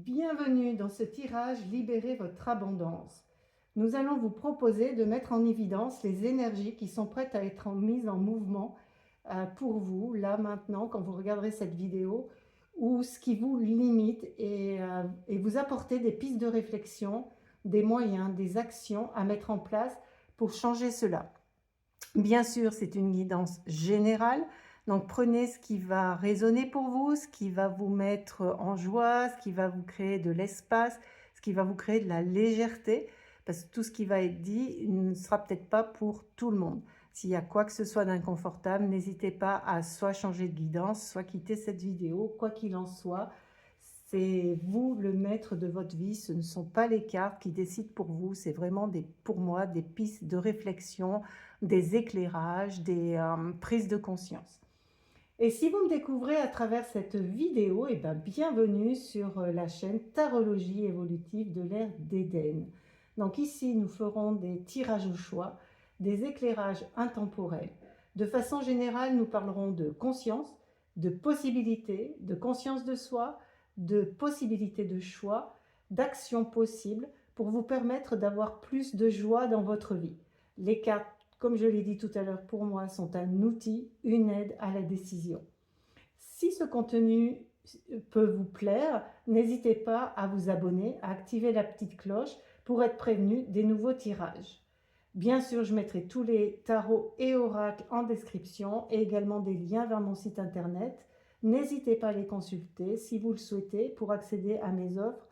Bienvenue dans ce tirage Libérez votre abondance. Nous allons vous proposer de mettre en évidence les énergies qui sont prêtes à être mises en mouvement pour vous, là maintenant, quand vous regarderez cette vidéo, ou ce qui vous limite et vous apporter des pistes de réflexion, des moyens, des actions à mettre en place pour changer cela. Bien sûr, c'est une guidance générale, donc prenez ce qui va résonner pour vous, ce qui va vous mettre en joie, ce qui va vous créer de l'espace, ce qui va vous créer de la légèreté, parce que tout ce qui va être dit ne sera peut-être pas pour tout le monde. S'il y a quoi que ce soit d'inconfortable, n'hésitez pas à soit changer de guidance, soit quitter cette vidéo, quoi qu'il en soit. C'est vous le maître de votre vie, ce ne sont pas les cartes qui décident pour vous, c'est vraiment pour moi des pistes de réflexion, des éclairages, des prises de conscience. Et si vous me découvrez à travers cette vidéo, eh bien, bienvenue sur la chaîne Tarologie évolutive de l'ère d'Éden. Donc ici, nous ferons des tirages au choix, des éclairages intemporels. De façon générale, nous parlerons de conscience, de possibilités, de conscience de soi, de possibilités de choix, d'actions possibles pour vous permettre d'avoir plus de joie dans votre vie. Les cartes, comme je l'ai dit tout à l'heure, pour moi, sont un outil, une aide à la décision. Si ce contenu peut vous plaire, n'hésitez pas à vous abonner, à activer la petite cloche pour être prévenu des nouveaux tirages. Bien sûr, je mettrai tous les tarots et oracles en description et également des liens vers mon site internet. N'hésitez pas à les consulter si vous le souhaitez pour accéder à mes offres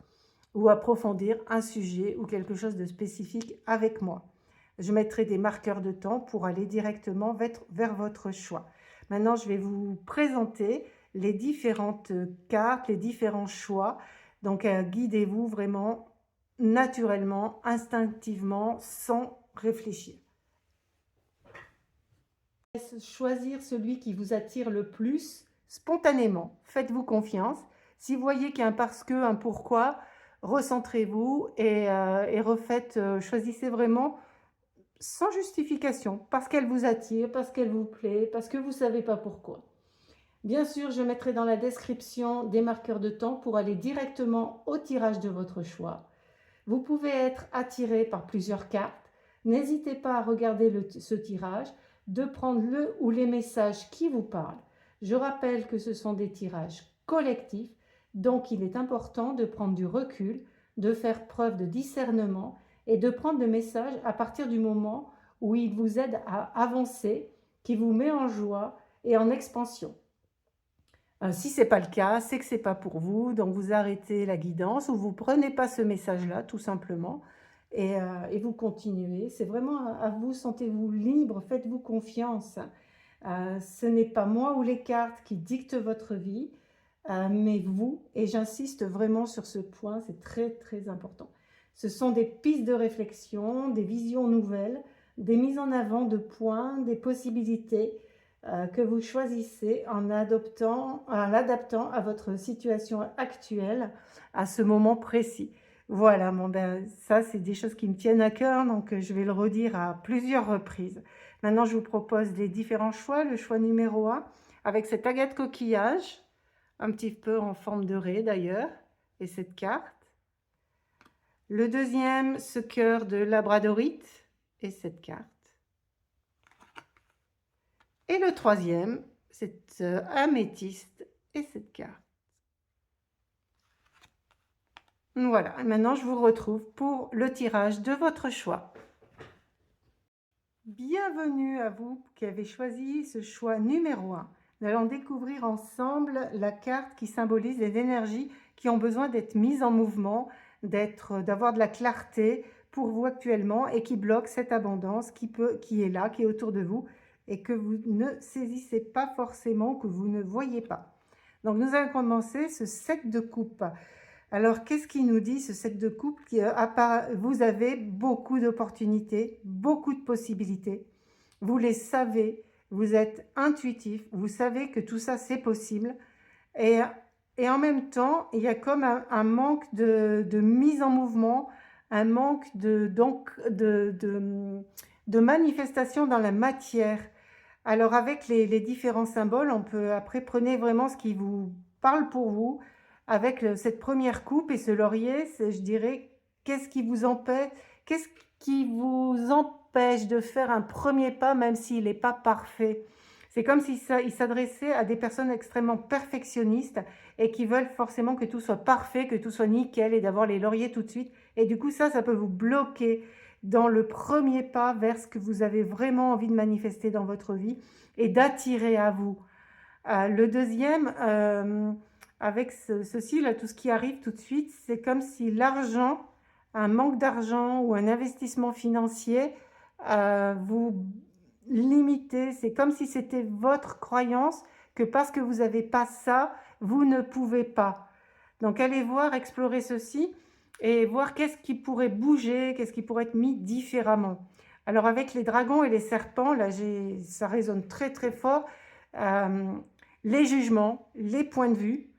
ou approfondir un sujet ou quelque chose de spécifique avec moi. Je mettrai des marqueurs de temps pour aller directement vers votre choix. Maintenant, je vais vous présenter les différentes cartes, les différents choix. Donc, guidez-vous vraiment naturellement, instinctivement, sans réfléchir. Choisir celui qui vous attire le plus spontanément. Faites-vous confiance. Si vous voyez qu'il y a un parce que, un pourquoi, recentrez-vous et refaites, choisissez vraiment sans justification, parce qu'elle vous attire, parce qu'elle vous plaît, parce que vous ne savez pas pourquoi. Bien sûr, je mettrai dans la description des marqueurs de temps pour aller directement au tirage de votre choix. Vous pouvez être attiré par plusieurs cartes. N'hésitez pas à regarder ce tirage, de prendre le ou les messages qui vous parlent. Je rappelle que ce sont des tirages collectifs, donc il est important de prendre du recul, de faire preuve de discernement et de prendre le message à partir du moment où il vous aide à avancer, qui vous met en joie et en expansion. Si ce n'est pas le cas, c'est que ce n'est pas pour vous, donc vous arrêtez la guidance ou vous ne prenez pas ce message-là, tout simplement, et vous continuez. C'est vraiment à vous, sentez-vous libre, faites-vous confiance. Ce n'est pas moi ou les cartes qui dictent votre vie, mais vous, et j'insiste vraiment sur ce point, c'est très très important. Ce sont des pistes de réflexion, des visions nouvelles, des mises en avant de points, des possibilités que vous choisissez en l'adaptant à votre situation actuelle, à ce moment précis. Voilà, ça c'est des choses qui me tiennent à cœur, donc je vais le redire à plusieurs reprises. Maintenant, je vous propose les différents choix. Le choix numéro 1, avec cette agate coquillage, un petit peu en forme de raie d'ailleurs, et cette carte. Le deuxième, ce cœur de labradorite, et cette carte. Et le troisième, c'est améthyste, et cette carte. Voilà, maintenant je vous retrouve pour le tirage de votre choix. Bienvenue à vous qui avez choisi ce choix numéro 1. Nous allons découvrir ensemble la carte qui symbolise les énergies qui ont besoin d'être mises en mouvement, d'avoir de la clarté pour vous actuellement et qui bloque cette abondance qui est là, qui est autour de vous et que vous ne saisissez pas forcément, que vous ne voyez pas. Donc nous allons commencer ce 7 de coupe. Alors, qu'est-ce qui nous dit ce 7 de coupe? Vous avez beaucoup d'opportunités, beaucoup de possibilités. Vous les savez, vous êtes intuitif, vous savez que tout ça, c'est possible. Et en même temps, il y a comme un manque de mise en mouvement, un manque de manifestation dans la matière. Alors, avec les différents symboles, on peut après, prenez vraiment ce qui vous parle pour vous. avec cette première coupe et ce laurier, je dirais, qu'est-ce qui vous empêche de faire un premier pas, même s'il n'est pas parfait? C'est comme si il s'adressait à des personnes extrêmement perfectionnistes et qui veulent forcément que tout soit parfait, que tout soit nickel et d'avoir les lauriers tout de suite. Et du coup, ça peut vous bloquer dans le premier pas vers ce que vous avez vraiment envie de manifester dans votre vie et d'attirer à vous. Le deuxième, avec ceci, là, tout ce qui arrive tout de suite, c'est comme si l'argent, un manque d'argent ou un investissement financier, vous limitez. C'est comme si c'était votre croyance que parce que vous n'avez pas ça, vous ne pouvez pas. Donc allez voir, explorer ceci et voir qu'est-ce qui pourrait bouger, qu'est-ce qui pourrait être mis différemment. Alors avec les dragons et les serpents, là ça résonne très très fort. Les jugements, les points de vue.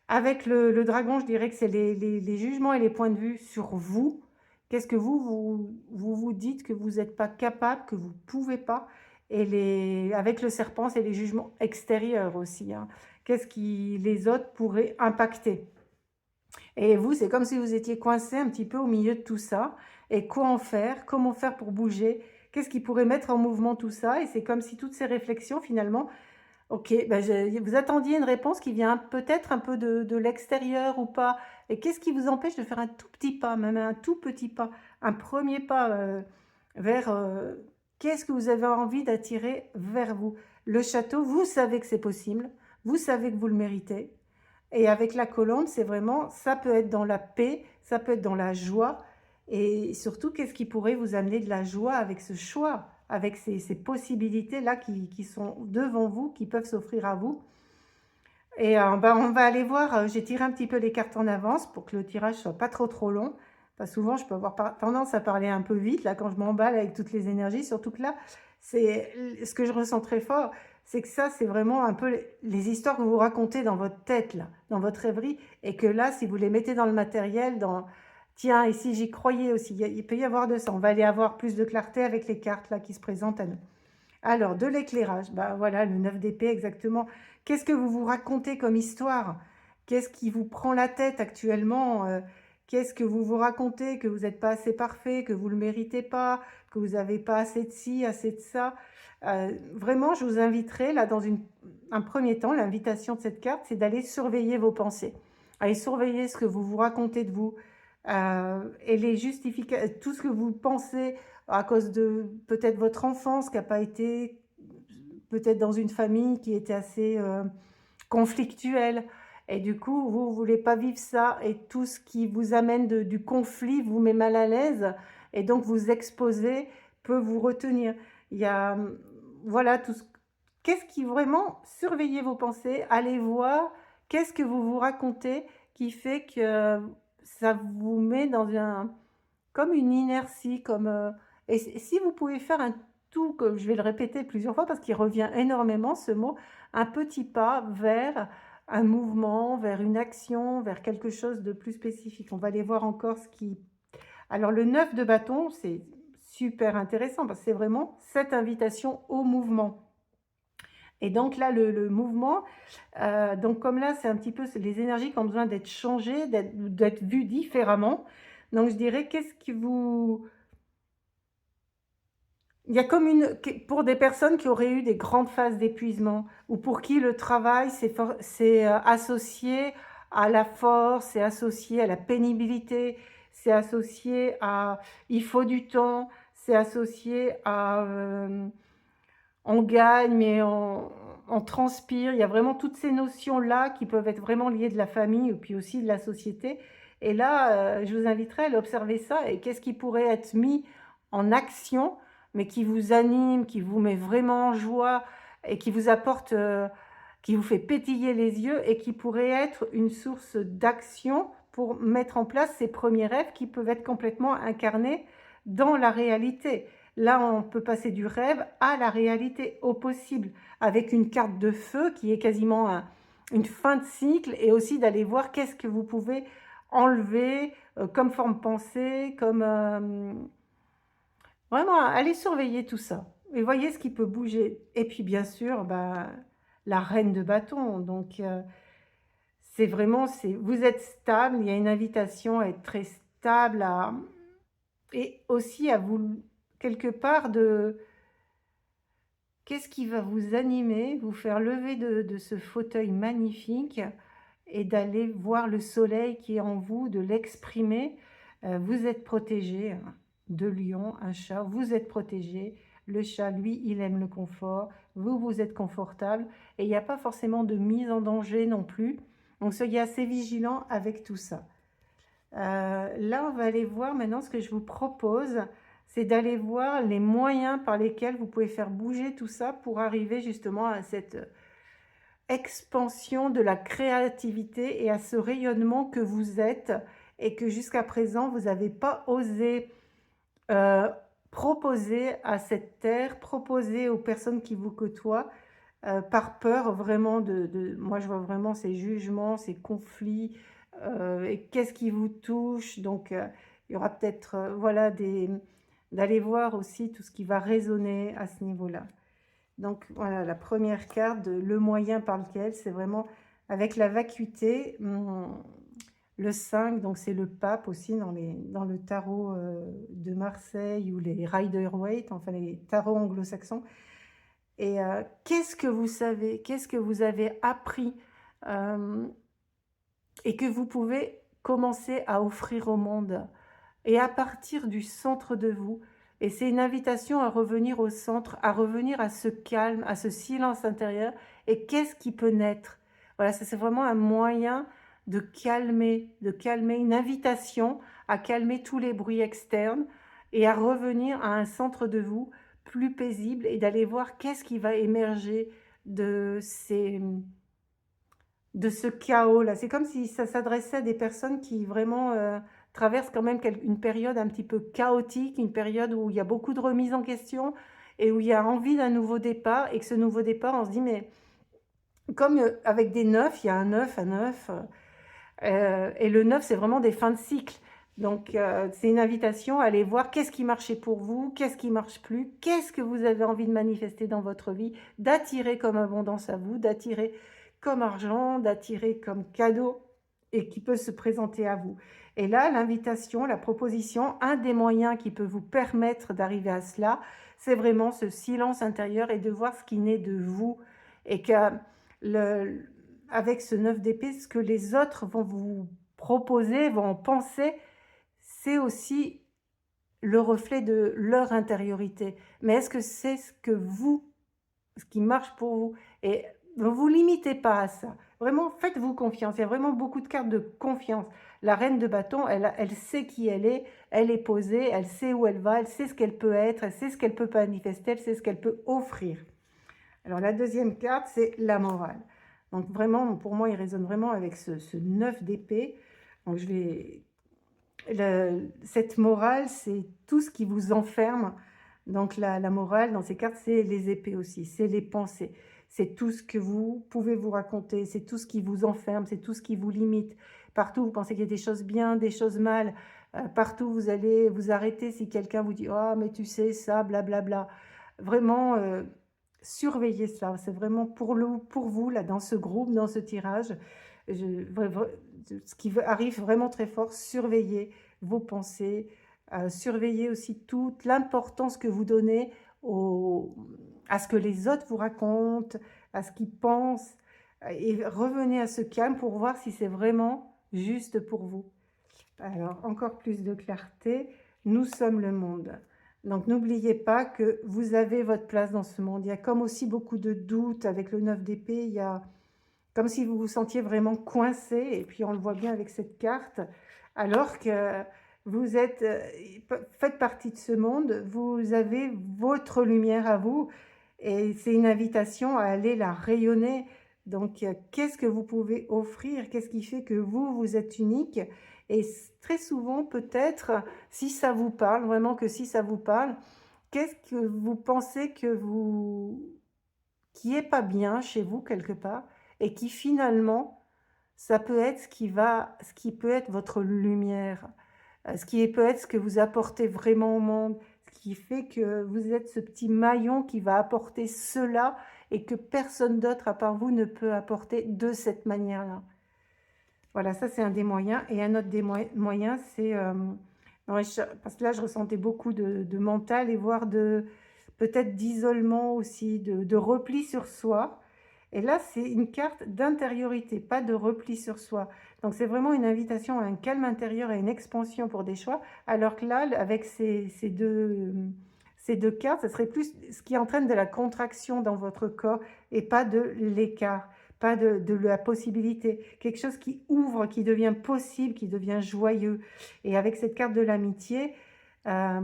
Avec le dragon, je dirais que c'est les jugements et les points de vue sur vous. Qu'est-ce que vous dites que vous n'êtes pas capable, que vous ne pouvez pas. Et avec le serpent, c'est les jugements extérieurs aussi, hein. Qu'est-ce qui les autres pourraient impacter. Et vous, c'est comme si vous étiez coincé un petit peu au milieu de tout ça. Et quoi en faire? Comment faire pour bouger? Qu'est-ce qui pourrait mettre en mouvement tout ça? Et c'est comme si toutes ces réflexions, finalement, ok, ben vous attendiez une réponse qui vient peut-être un peu de l'extérieur ou pas. Et qu'est-ce qui vous empêche de faire un tout petit pas, même un tout petit pas, un premier pas vers qu'est-ce que vous avez envie d'attirer vers vous? Le château, vous savez que c'est possible, vous savez que vous le méritez. Et avec la colombe, c'est vraiment, ça peut être dans la paix, ça peut être dans la joie. Et surtout, qu'est-ce qui pourrait vous amener de la joie avec ce choix, avec ces possibilités-là qui sont devant vous, qui peuvent s'offrir à vous. Et ben, on va aller voir, j'ai tiré un petit peu les cartes en avance pour que le tirage soit pas trop long. Parce que souvent, je peux avoir tendance à parler un peu vite, là, quand je m'emballe avec toutes les énergies. Surtout que là, c'est ce que je ressens très fort, c'est que ça, c'est vraiment un peu les histoires que vous racontez dans votre tête, là, dans votre rêverie. Et que là, si vous les mettez dans le matériel, tiens, ici, j'y croyais aussi, il peut y avoir de ça. On va aller avoir plus de clarté avec les cartes, là, qui se présentent à nous. Alors, de l'éclairage, bah voilà, le 9 d'épée exactement. Qu'est-ce que vous vous racontez comme histoire? Qu'est-ce qui vous prend la tête actuellement? Qu'est-ce que vous vous racontez? Que vous n'êtes pas assez parfait, que vous ne le méritez pas, que vous n'avez pas assez de ci, assez de ça. Vraiment, je vous inviterai, là, dans un premier temps, l'invitation de cette carte, c'est d'aller surveiller vos pensées. Allez surveiller ce que vous vous racontez de vous et les justifications, tout ce que vous pensez à cause de peut-être votre enfance qui n'a pas été, peut-être dans une famille qui était assez conflictuelle. Et du coup, vous ne voulez pas vivre ça. Et tout ce qui vous amène du conflit vous met mal à l'aise. Et donc, vous exposer peut vous retenir. Il y a, voilà, qu'est-ce qui vraiment, surveillez vos pensées, allez voir, qu'est-ce que vous vous racontez qui fait que ça vous met dans comme une inertie, et si vous pouvez faire un tout, comme je vais le répéter plusieurs fois parce qu'il revient énormément ce mot, un petit pas vers un mouvement, vers une action, vers quelque chose de plus spécifique. On va aller voir encore ce qui... Alors le 9 de bâton, c'est super intéressant parce que c'est vraiment cette invitation au mouvement. Et donc là, le mouvement, donc comme là, c'est un petit peu les énergies qui ont besoin d'être changées, d'être vues différemment. Donc je dirais, qu'est-ce qui vous... Il y a comme pour des personnes qui auraient eu des grandes phases d'épuisement ou pour qui le travail c'est associé à la force, c'est associé à la pénibilité, c'est associé à il faut du temps, c'est associé à on gagne mais on transpire. Il y a vraiment toutes ces notions-là qui peuvent être vraiment liées de la famille ou puis aussi de la société. Et là, je vous inviterai à l'observer ça et qu'est-ce qui pourrait être mis en action mais qui vous anime, qui vous met vraiment en joie et qui vous apporte, qui vous fait pétiller les yeux et qui pourrait être une source d'action pour mettre en place ces premiers rêves qui peuvent être complètement incarnés dans la réalité. Là, on peut passer du rêve à la réalité, au possible, avec une carte de feu qui est quasiment une fin de cycle et aussi d'aller voir qu'est-ce que vous pouvez enlever comme forme pensée, comme... Vraiment, allez surveiller tout ça et voyez ce qui peut bouger. Et puis, bien sûr, bah, la reine de bâton. Donc, c'est vraiment, vous êtes stable, il y a une invitation à être très stable, et aussi à vous, quelque part, qu'est-ce qui va vous animer, vous faire lever de ce fauteuil magnifique et d'aller voir le soleil qui est en vous, de l'exprimer. Vous êtes protégé, hein, de lion, un chat, vous êtes protégé. Le chat, lui, il aime le confort. Vous, vous êtes confortable. Et il n'y a pas forcément de mise en danger non plus. Donc, soyez assez vigilant avec tout ça. Là, on va aller voir maintenant ce que je vous propose, c'est d'aller voir les moyens par lesquels vous pouvez faire bouger tout ça pour arriver justement à cette expansion de la créativité et à ce rayonnement que vous êtes et que jusqu'à présent, vous n'avez pas osé euh, proposer à cette terre, proposer aux personnes qui vous côtoient, par peur vraiment moi je vois vraiment ces jugements, ces conflits, et qu'est-ce qui vous touche. Donc il y aura peut-être, voilà, d'aller voir aussi tout ce qui va résonner à ce niveau-là. Donc voilà, la première carte, le moyen par lequel, c'est vraiment avec la vacuité, le 5, donc c'est le pape aussi dans le tarot de Marseille ou les Rider-Waite, enfin les tarots anglo-saxons. Et qu'est-ce que vous savez, qu'est-ce que vous avez appris, euh, et que vous pouvez commencer à offrir au monde, et à partir du centre de vous. Et c'est une invitation à revenir au centre, à revenir à ce calme, à ce silence intérieur. Et qu'est-ce qui peut naître? Voilà, ça c'est vraiment un moyen de calmer, une invitation à calmer tous les bruits externes et à revenir à un centre de vous plus paisible et d'aller voir qu'est-ce qui va émerger de de ce chaos-là. C'est comme si ça s'adressait à des personnes qui vraiment traversent quand même une période un petit peu chaotique, une période où il y a beaucoup de remises en question et où il y a envie d'un nouveau départ, et que ce nouveau départ, on se dit, mais comme avec des neufs, il y a un neuf, et le neuf, c'est vraiment des fins de cycle. Donc, c'est une invitation à aller voir qu'est-ce qui marchait pour vous, qu'est-ce qui marche plus, qu'est-ce que vous avez envie de manifester dans votre vie, d'attirer comme abondance à vous, d'attirer comme argent, d'attirer comme cadeau, et qui peut se présenter à vous. Et là, l'invitation, la proposition, un des moyens qui peut vous permettre d'arriver à cela, c'est vraiment ce silence intérieur et de voir ce qui naît de vous. Et que avec ce 9 d'épée, ce que les autres vont vous proposer, vont en penser, c'est aussi le reflet de leur intériorité. Mais est-ce que c'est ce qui marche pour vous? Et ne vous limitez pas à ça. Vraiment, faites-vous confiance. Il y a vraiment beaucoup de cartes de confiance. La reine de bâton, elle sait qui elle est posée, elle sait où elle va, elle sait ce qu'elle peut être, elle sait ce qu'elle peut manifester, elle sait ce qu'elle peut offrir. Alors la deuxième carte, c'est la morale. Donc vraiment, pour moi, il résonne vraiment avec ce 9 d'épée. Donc cette morale, c'est tout ce qui vous enferme. Donc la morale, dans ces cartes, c'est les épées aussi, c'est les pensées. C'est tout ce que vous pouvez vous raconter, c'est tout ce qui vous enferme, c'est tout ce qui vous limite. Partout, vous pensez qu'il y a des choses bien, des choses mal. Partout, vous allez vous arrêter si quelqu'un vous dit « Ah, mais tu sais, ça, blablabla ». Vraiment, surveillez cela. C'est vraiment pour vous, là, dans ce groupe, dans ce tirage. Ce qui arrive vraiment très fort, surveillez vos pensées, surveillez aussi toute l'importance que vous donnez à ce que les autres vous racontent, à ce qu'ils pensent, et revenez à ce calme pour voir si c'est vraiment juste pour vous. Alors, encore plus de clarté, nous sommes le monde. Donc, n'oubliez pas que vous avez votre place dans ce monde. Il y a comme aussi beaucoup de doutes avec le 9 d'épée. Il y a comme si vous vous sentiez vraiment coincé, et puis on le voit bien avec cette carte, alors que vous faites partie de ce monde, vous avez votre lumière à vous, et c'est une invitation à aller la rayonner. Donc, qu'est-ce que vous pouvez offrir? Qu'est-ce qui fait que vous êtes unique? Et très souvent, peut-être, si ça vous parle, vraiment que si ça vous parle, qu'est-ce que vous pensez qui est pas bien chez vous quelque part, et qui finalement, ça peut être ce qui peut être votre lumière, ce qui peut être ce que vous apportez vraiment au monde, ce qui fait que vous êtes ce petit maillon qui va apporter cela et que personne d'autre à part vous ne peut apporter de cette manière-là. Voilà, ça c'est un des moyens et un autre des moyens, c'est, parce que là je ressentais beaucoup de mental et voire de peut-être d'isolement aussi, de repli sur soi et là, c'est une carte d'intériorité, pas de repli sur soi. Donc c'est vraiment une invitation à un calme intérieur et une expansion pour des choix, alors que là, avec ces 2 cartes, ça serait plus ce qui entraîne de la contraction dans votre corps et pas de l'écart, pas de la possibilité. Quelque chose qui ouvre, qui devient possible, qui devient joyeux. Et avec cette carte de l'amitié, là,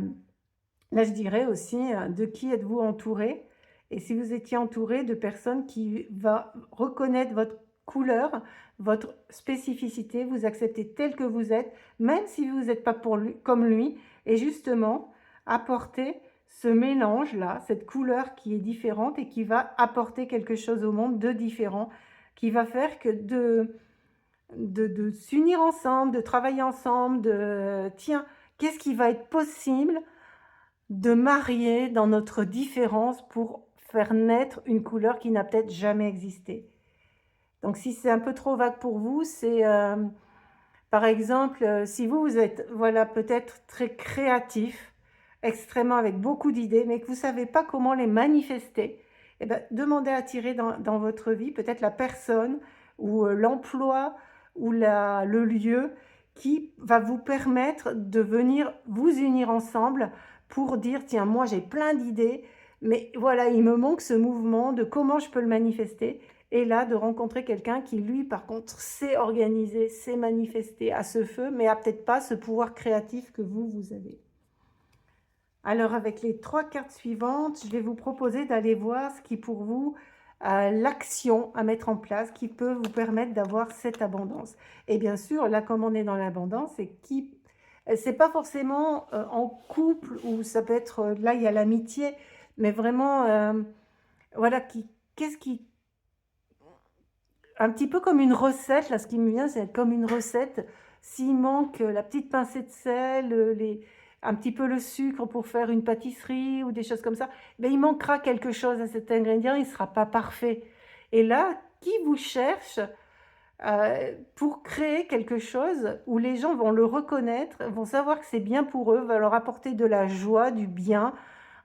je dirais aussi, de qui êtes-vous entouré? Et si vous étiez entouré de personnes qui va reconnaître votre couleur, votre spécificité, vous accepter tel que vous êtes, même si vous n'êtes pas pour lui, comme lui, et justement apporter ce mélange-là, cette couleur qui est différente et qui va apporter quelque chose au monde de différent, qui va faire que de s'unir ensemble, de travailler ensemble, tiens, qu'est-ce qui va être possible de marier dans notre différence pour faire naître une couleur qui n'a peut-être jamais existé. Donc si c'est un peu trop vague pour vous, c'est, par exemple, si vous êtes, voilà, peut-être très créatif, extrêmement avec beaucoup d'idées, mais que vous ne savez pas comment les manifester, eh ben, demandez à attirer dans votre vie peut-être la personne ou l'emploi ou le lieu qui va vous permettre de venir vous unir ensemble pour dire, tiens, moi j'ai plein d'idées, mais voilà, il me manque ce mouvement de comment je peux le manifester. Et là, de rencontrer quelqu'un qui, lui, par contre, sait organiser, sait manifester à ce feu, mais a peut-être pas ce pouvoir créatif que vous avez. Alors, avec les 3 cartes suivantes, je vais vous proposer d'aller voir ce qui, pour vous, l'action à mettre en place qui peut vous permettre d'avoir cette abondance. Et bien sûr, là, comme on est dans l'abondance, c'est pas forcément en couple ou ça peut être, là, il y a l'amitié, mais vraiment, voilà, qu'est-ce qui un petit peu comme une recette, là, ce qui me vient, c'est comme une recette. S'il manque la petite pincée de sel, un petit peu le sucre pour faire une pâtisserie ou des choses comme ça, ben, il manquera quelque chose à cet ingrédient, il ne sera pas parfait. Et là, qui vous cherche pour créer quelque chose où les gens vont le reconnaître, vont savoir que c'est bien pour eux, va leur apporter de la joie, du bien,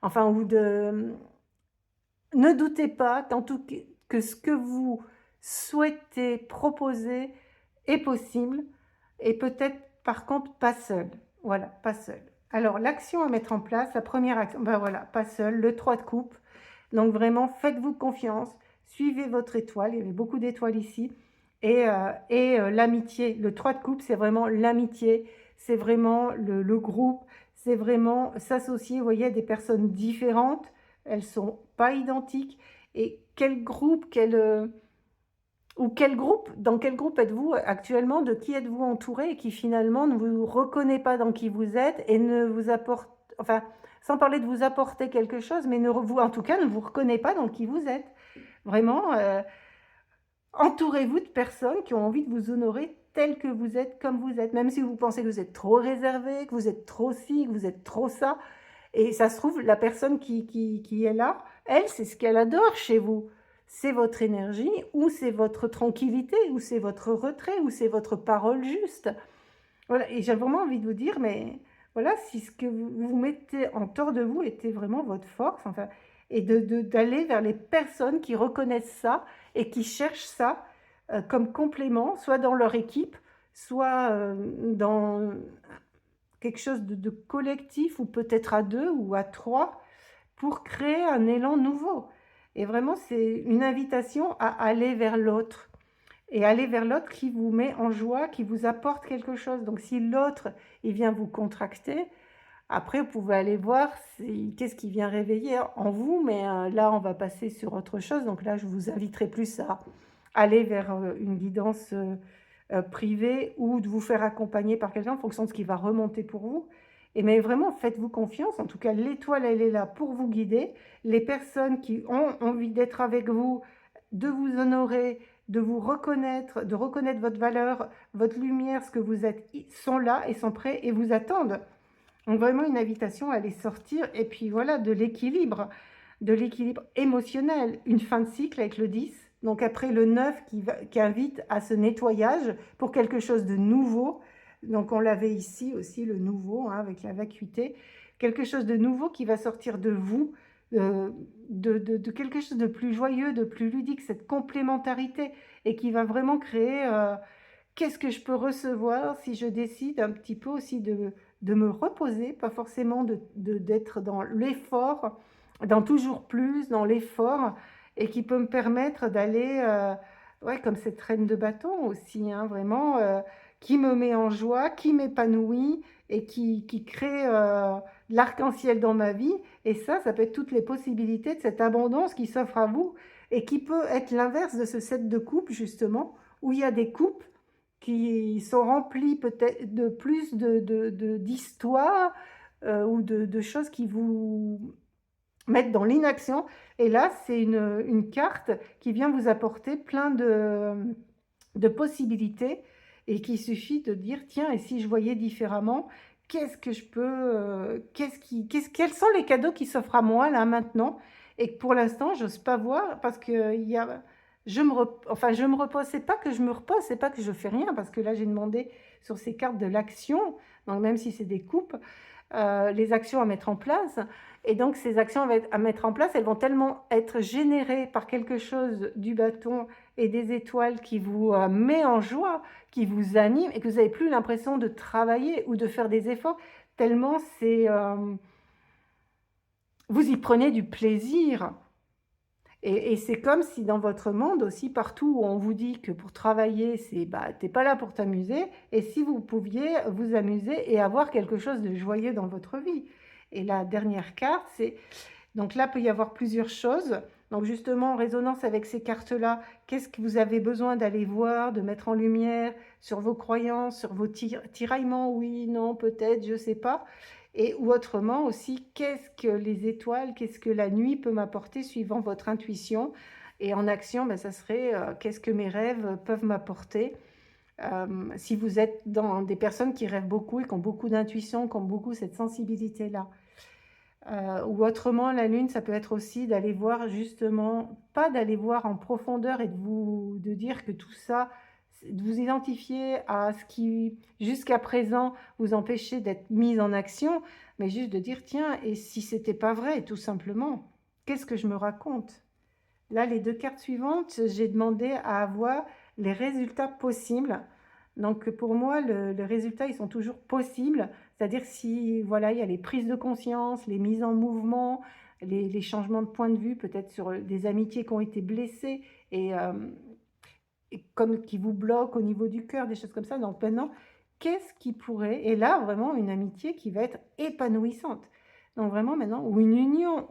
enfin, ou de... Ne doutez pas qu'en tout que ce que vous souhaitez proposer est possible et peut-être par contre pas seul. Voilà, pas seul. Alors l'action à mettre en place, la première action, ben voilà, pas seul, le 3 de coupe. Donc vraiment, faites-vous confiance, suivez votre étoile, il y avait beaucoup d'étoiles ici. L'amitié, le 3 de coupe, c'est vraiment l'amitié, c'est vraiment le groupe, c'est vraiment s'associer, vous voyez, à des personnes différentes, elles sont pas identiques. Et quel groupe, dans quel groupe êtes-vous actuellement? De qui êtes-vous entouré et qui finalement ne vous reconnaît pas dans qui vous êtes et ne vous apporte, enfin, sans parler de vous apporter quelque chose, mais en tout cas, ne vous reconnaît pas dans qui vous êtes. Vraiment, entourez-vous de personnes qui ont envie de vous honorer tel que vous êtes, comme vous êtes, même si vous pensez que vous êtes trop réservé, que vous êtes trop ci, que vous êtes trop ça. Et ça se trouve, la personne qui est là, elle, c'est ce qu'elle adore chez vous. C'est votre énergie, ou c'est votre tranquillité, ou c'est votre retrait, ou c'est votre parole juste. Voilà, et j'ai vraiment envie de vous dire, mais voilà, si ce que vous mettez en tort de vous était vraiment votre force, enfin, et d'aller vers les personnes qui reconnaissent ça et qui cherchent ça comme complément, soit dans leur équipe, soit dans quelque chose de collectif ou peut-être à 2 ou à 3 pour créer un élan nouveau. Et vraiment, c'est une invitation à aller vers l'autre et aller vers l'autre qui vous met en joie, qui vous apporte quelque chose. Donc si l'autre, il vient vous contracter, après vous pouvez aller voir qu'est-ce qui vient réveiller en vous, mais là on va passer sur autre chose. Donc là, je vous inviterai plus à aller vers une guidance privé ou de vous faire accompagner par quelqu'un en fonction de ce qui va remonter pour vous. Mais vraiment, faites-vous confiance. En tout cas, l'étoile, elle est là pour vous guider. Les personnes qui ont envie d'être avec vous, de vous honorer, de vous reconnaître, de reconnaître votre valeur, votre lumière, ce que vous êtes, sont là et sont prêts et vous attendent. Donc vraiment une invitation à aller sortir et puis voilà, de l'équilibre émotionnel. Une fin de cycle avec le 10, Donc après le 9 qui invite à ce nettoyage pour quelque chose de nouveau. Donc on l'avait ici aussi, le nouveau, hein, avec la vacuité. Quelque chose de nouveau qui va sortir de vous, de quelque chose de plus joyeux, de plus ludique, cette complémentarité, et qui va vraiment créer qu'est-ce que je peux recevoir si je décide un petit peu aussi de me reposer, pas forcément d'être dans l'effort, dans toujours plus, dans l'effort, et qui peut me permettre d'aller, ouais, comme cette reine de bâton aussi, hein, vraiment, qui me met en joie, qui m'épanouit et qui crée de l'arc-en-ciel dans ma vie. Et ça peut être toutes les possibilités de cette abondance qui s'offre à vous et qui peut être l'inverse de ce 7 de coupe, justement, où il y a des coupes qui sont remplies peut-être de plus d'histoires ou de choses qui vous mettent dans l'inaction. Et là, c'est une carte qui vient vous apporter plein de possibilités et qu'il suffit de dire, tiens, et si je voyais différemment, qu'est-ce que je peux, quels sont les cadeaux qui s'offrent à moi là maintenant et que pour l'instant, j'ose pas voir parce que je me repose, c'est pas que je me repose, c'est pas que je fais rien parce que là, j'ai demandé sur ces cartes de l'action, donc même si c'est des coupes, les actions à mettre en place. Et donc, ces actions à mettre en place, elles vont tellement être générées par quelque chose du bâton et des étoiles qui vous met en joie, qui vous anime et que vous n'avez plus l'impression de travailler ou de faire des efforts, tellement c'est... vous y prenez du plaisir. Et c'est comme si dans votre monde aussi, partout où on vous dit que pour travailler, t'es pas là pour t'amuser, et si vous pouviez vous amuser et avoir quelque chose de joyeux dans votre vie. Et la dernière carte, c'est... Donc là, peut y avoir plusieurs choses. Donc justement, en résonance avec ces cartes-là, qu'est-ce que vous avez besoin d'aller voir, de mettre en lumière sur vos croyances, sur vos tiraillements, oui, non, peut-être, je ne sais pas. Et ou autrement aussi, qu'est-ce que les étoiles, qu'est-ce que la nuit peut m'apporter suivant votre intuition. Et en action, ça serait qu'est-ce que mes rêves peuvent m'apporter. Si vous êtes dans des personnes qui rêvent beaucoup et qui ont beaucoup d'intuition, qui ont beaucoup cette sensibilité-là. Ou autrement, la lune, ça peut être aussi d'aller voir justement, pas d'aller voir en profondeur et de dire que tout ça, de vous identifier à ce qui, jusqu'à présent, vous empêchait d'être mise en action, mais juste de dire, tiens, et si c'était pas vrai, tout simplement, qu'est-ce que je me raconte? Là, les deux cartes suivantes, j'ai demandé à avoir les résultats possibles. Donc, pour moi, les résultats, ils sont toujours possibles. C'est-à-dire si, voilà, il y a les prises de conscience, les mises en mouvement, les changements de point de vue, peut-être sur des amitiés qui ont été blessées et comme qui vous bloquent au niveau du cœur, des choses comme ça. Donc maintenant, qu'est-ce qui pourrait... Et là, vraiment, une amitié qui va être épanouissante. Donc vraiment, maintenant, ou une union,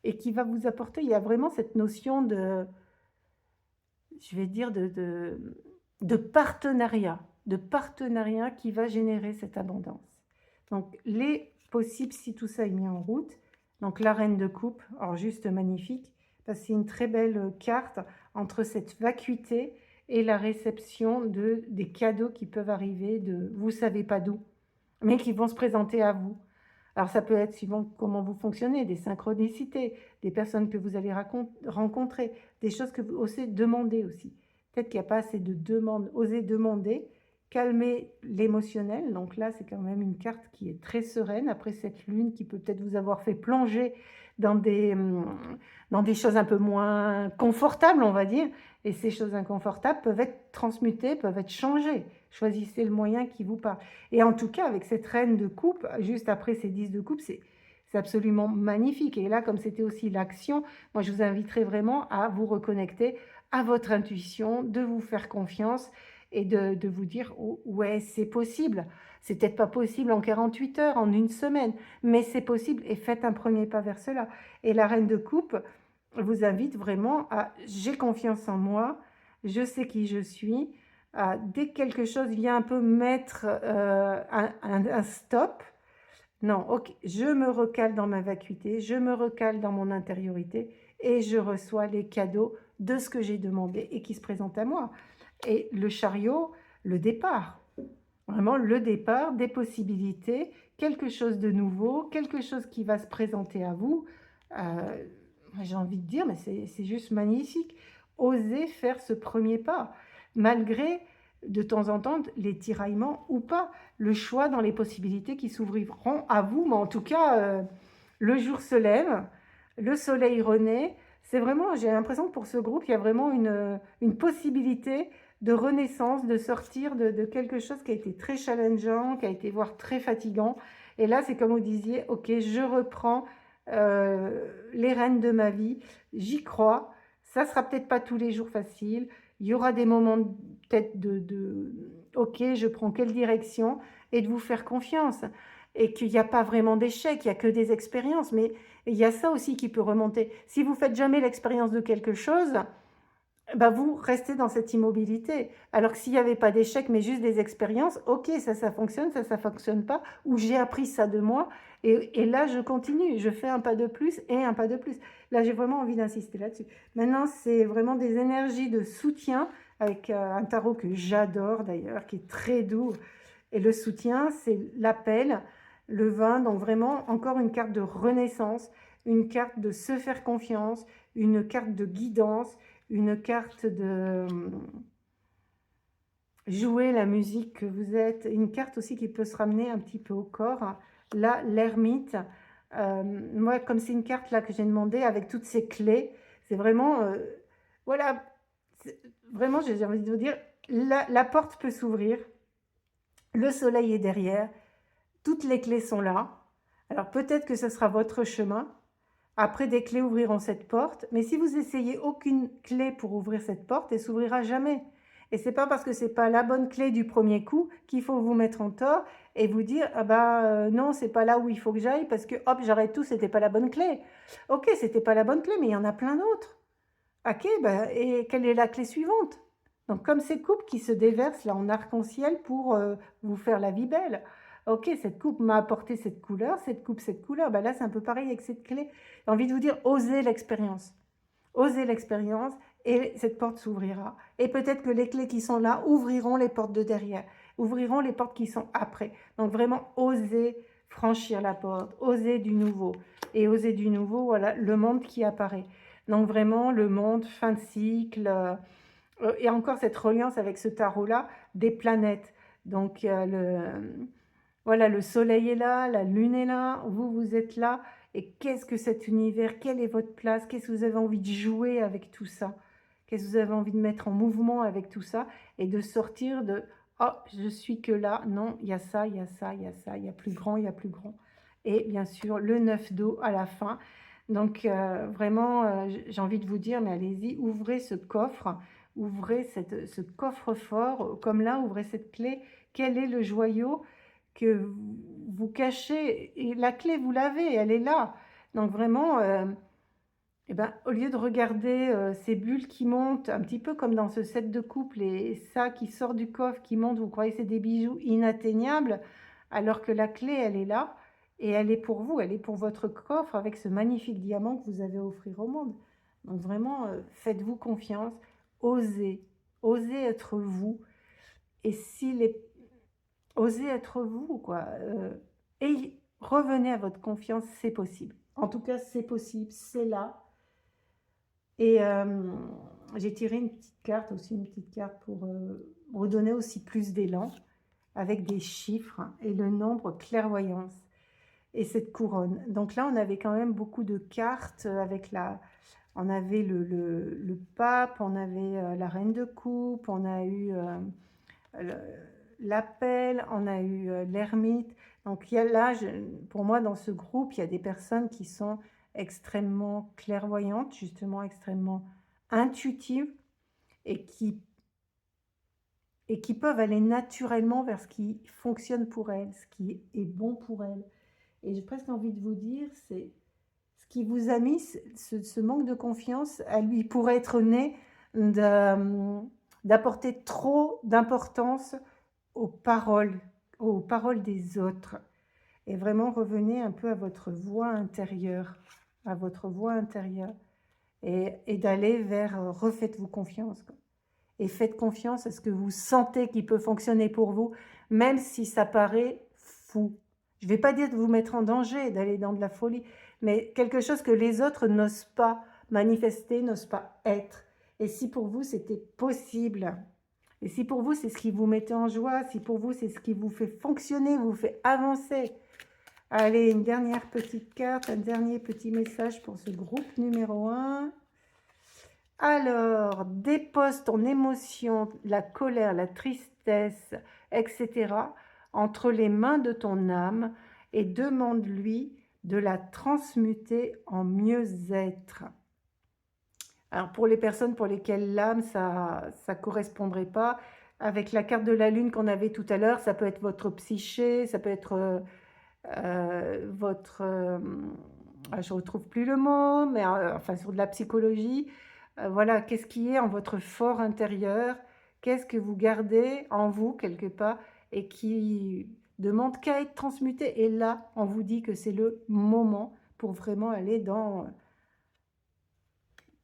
et qui va vous apporter, il y a vraiment cette notion de, je vais dire, de partenariat qui va générer cette abondance. Donc, les possibles, si tout ça est mis en route, donc la reine de coupe, alors juste magnifique, parce que c'est une très belle carte entre cette vacuité et la réception des cadeaux qui peuvent arriver de vous savez pas d'où, mais qui vont se présenter à vous. Alors ça peut être suivant comment vous fonctionnez, des synchronicités, des personnes que vous allez rencontrer, des choses que vous osez demander aussi. Peut-être qu'il n'y a pas assez de demandes, osez demander, calmer l'émotionnel. Donc là, c'est quand même une carte qui est très sereine après cette lune qui peut peut-être vous avoir fait plonger dans des choses un peu moins confortables, on va dire. Et ces choses inconfortables peuvent être transmutées, peuvent être changées. Choisissez le moyen qui vous parle. Et en tout cas, avec cette reine de coupe, juste après ces 10 de coupe, c'est absolument magnifique. Et là, comme c'était aussi l'action, moi, je vous inviterai vraiment à vous reconnecter à votre intuition, de vous faire confiance et de vous dire oh, ouais, c'est possible. C'est peut-être pas possible en 48 heures, en une semaine, mais c'est possible et faites un premier pas vers cela. Et la reine de coupe vous invite vraiment à j'ai confiance en moi, je sais qui je suis. Dès que quelque chose vient un peu mettre un stop, non, ok, je me recale dans ma vacuité, je me recale dans mon intériorité et je reçois les cadeaux de ce que j'ai demandé et qui se présentent à moi. Et le chariot, le départ, vraiment le départ des possibilités, quelque chose de nouveau, quelque chose qui va se présenter à vous. J'ai envie de dire, mais c'est juste magnifique. oser faire ce premier pas, malgré de temps en temps les tiraillements ou pas, le choix dans les possibilités qui s'ouvriront à vous, mais en tout cas, le jour se lève, le soleil renaît. C'est vraiment, j'ai l'impression que pour ce groupe, il y a vraiment une possibilité de renaissance, de sortir de quelque chose qui a été très challengeant, qui a été voire très fatigant. Et là, c'est comme vous disiez, ok, je reprends les rênes de ma vie, j'y crois. Ça sera peut-être pas tous les jours facile. Il y aura des moments peut-être ok, je prends quelle direction, et de vous faire confiance. Et qu'il n'y a pas vraiment d'échec, il n'y a que des expériences. Mais il y a ça aussi qui peut remonter. Si vous faites jamais l'expérience de quelque chose, bah vous restez dans cette immobilité. Alors que s'il n'y avait pas d'échec, mais juste des expériences, ok, ça fonctionne, ça fonctionne pas, ou j'ai appris ça de moi, et là je continue, je fais un pas de plus et un pas de plus. Là j'ai vraiment envie d'insister là-dessus. Maintenant c'est vraiment des énergies de soutien, avec un tarot que j'adore d'ailleurs, qui est très doux, et le soutien c'est l'appel, le 20, donc vraiment encore une carte de renaissance, une carte de se faire confiance, une carte de guidance, une carte de jouer la musique que vous êtes, une carte aussi qui peut se ramener un petit peu au corps. Là, l'ermite, moi, comme c'est une carte là que j'ai demandé avec toutes ces clés, c'est vraiment, voilà, vraiment, j'ai envie de vous dire, la porte peut s'ouvrir, le soleil est derrière, toutes les clés sont là. Alors peut-être que ce sera votre chemin. Après, des clés ouvriront cette porte, mais si vous essayez aucune clé pour ouvrir cette porte, elle s'ouvrira jamais. Et c'est pas parce que c'est pas la bonne clé du premier coup qu'il faut vous mettre en tort et vous dire ah bah non, c'est pas là où il faut que j'aille parce que hop, j'arrête tout, c'était pas la bonne clé. Ok, c'était pas la bonne clé, mais il y en a plein d'autres. Ok, bah, et quelle est la clé suivante? Donc comme ces coupes qui se déversent là en arc-en-ciel pour vous faire la vie belle. Ok, cette coupe m'a apporté cette couleur, cette coupe, cette couleur. Bah là, c'est un peu pareil avec cette clé. J'ai envie de vous dire, osez l'expérience. Osez l'expérience et cette porte s'ouvrira. Et peut-être que les clés qui sont là ouvriront les portes de derrière, ouvriront les portes qui sont après. Donc vraiment, osez franchir la porte, osez du nouveau. Et osez du nouveau, voilà, le monde qui apparaît. Donc vraiment, le monde, fin de cycle, et encore cette reliance avec ce tarot-là, des planètes. Donc voilà, le soleil est là, la lune est là, vous, vous êtes là. Et qu'est-ce que cet univers? Quelle est votre place? Qu'est-ce que vous avez envie de jouer avec tout ça? Qu'est-ce que vous avez envie de mettre en mouvement avec tout ça? Et de sortir de oh, je suis que là. Non, il y a ça, il y a ça, il y a ça, il y a plus grand, il y a plus grand. Et bien sûr, le 9 d'eau à la fin. Donc, vraiment, j'ai envie de vous dire, mais allez-y, ouvrez ce coffre, ouvrez ce coffre-fort, comme là, ouvrez cette clé. Quel est le joyau que vous cachez? Et la clé, vous l'avez, elle est là. Donc vraiment, eh ben, au lieu de regarder ces bulles qui montent, un petit peu comme dans ce set de couple, et ça qui sort du coffre, qui monte, vous croyez que c'est des bijoux inatteignables, alors que la clé, elle est là, et elle est pour vous, elle est pour votre coffre, avec ce magnifique diamant que vous avez à offrir au monde. Donc vraiment, faites-vous confiance, osez, osez être vous, et si les osez être vous, quoi. Et revenez à votre confiance, c'est possible. En tout cas, c'est possible, c'est là. Et j'ai tiré une petite carte aussi, une petite carte pour redonner aussi plus d'élan, avec des chiffres et le nombre clairvoyance et cette couronne. Donc là, on avait quand même beaucoup de cartes avec la... On avait le pape, on avait la reine de coupe, on a eu l'appel, on a eu l'ermite. Donc il y a là, pour moi, dans ce groupe, il y a des personnes qui sont extrêmement clairvoyantes, justement extrêmement intuitives, et qui peuvent aller naturellement vers ce qui fonctionne pour elles, ce qui est bon pour elles. Et j'ai presque envie de vous dire, c'est ce qui vous a mis ce manque de confiance à lui, pourrait être né d'apporter trop d'importance aux paroles des autres. Et vraiment revenez un peu à votre voix intérieure, à votre voix intérieure, et d'aller vers refaites-vous confiance, quoi. Et faites confiance à ce que vous sentez qui peut fonctionner pour vous, même si ça paraît fou. Je ne vais pas dire de vous mettre en danger, d'aller dans de la folie, mais quelque chose que les autres n'osent pas manifester, n'osent pas être. et si pour vous c'était possible, et si pour vous c'est ce qui vous mettait en joie, si pour vous c'est ce qui vous fait fonctionner, vous fait avancer. Allez, une dernière petite carte, un dernier petit message pour ce groupe numéro 1. Alors, dépose ton émotion, la colère, la tristesse, etc. entre les mains de ton âme et demande-lui de la transmuter en mieux-être. Alors, pour les personnes pour lesquelles l'âme, ça ne correspondrait pas, avec la carte de la lune qu'on avait tout à l'heure, ça peut être votre psyché, ça peut être votre... je ne retrouve plus le mot, mais enfin sur de la psychologie. Voilà, qu'est-ce qui est en votre fort intérieur, qu'est-ce que vous gardez en vous quelque part et qui demande qu'à être transmuté. Et là, on vous dit que c'est le moment pour vraiment aller dans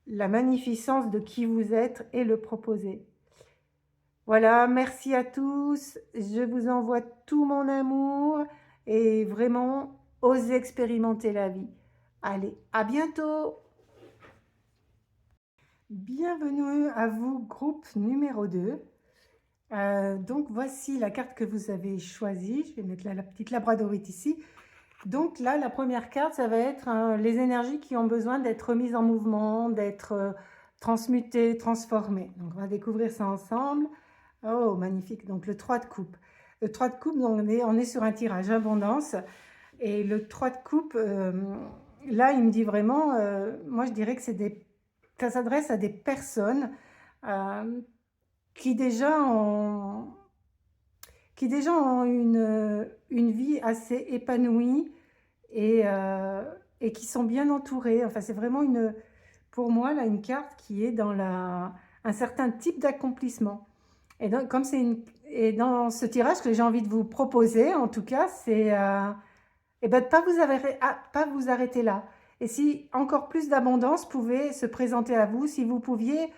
la magnificence de qui vous êtes et le proposer. Voilà, merci à tous. Je vous envoie tout mon amour et vraiment, osez expérimenter la vie. Allez, à bientôt! Bienvenue à vous, groupe numéro 2. Donc, voici la carte que vous avez choisie. Je vais mettre la petite labradorite ici. Donc là, la première carte, ça va être les énergies qui ont besoin d'être mises en mouvement, d'être transmutées, transformées. Donc, on va découvrir ça ensemble. Oh, magnifique. Donc, le 3 de coupe. Le 3 de coupe, donc, on est sur un tirage abondance. Et le 3 de coupe, là, il me dit vraiment, moi, je dirais que ça s'adresse à des personnes qui déjà ont une vie assez épanouie et qui sont bien entourées. Enfin, c'est vraiment pour moi, là, une carte qui est dans un certain type d'accomplissement. Et donc, et dans ce tirage que j'ai envie de vous proposer, en tout cas, c'est de ne pas vous arrêter là. Et si encore plus d'abondance pouvait se présenter à vous, si vous pouviez,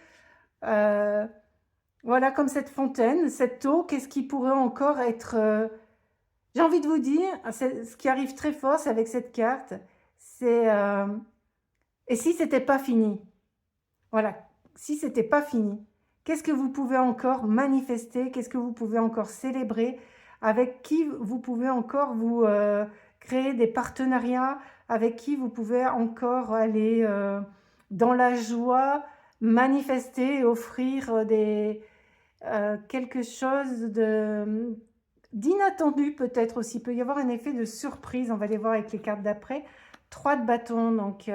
voilà, comme cette fontaine, cette eau, qu'est-ce qui pourrait encore être... J'ai envie de vous dire, ce qui arrive très fort, c'est avec cette carte, c'est... et si c'était pas fini? Voilà, si c'était pas fini, qu'est-ce que vous pouvez encore manifester? Qu'est-ce que vous pouvez encore célébrer? Avec qui vous pouvez encore vous créer des partenariats? Avec qui vous pouvez encore aller dans la joie, manifester et offrir quelque chose d'inattendu peut-être aussi. Il peut y avoir un effet de surprise, on va les voir avec les cartes d'après. 3 de bâton, donc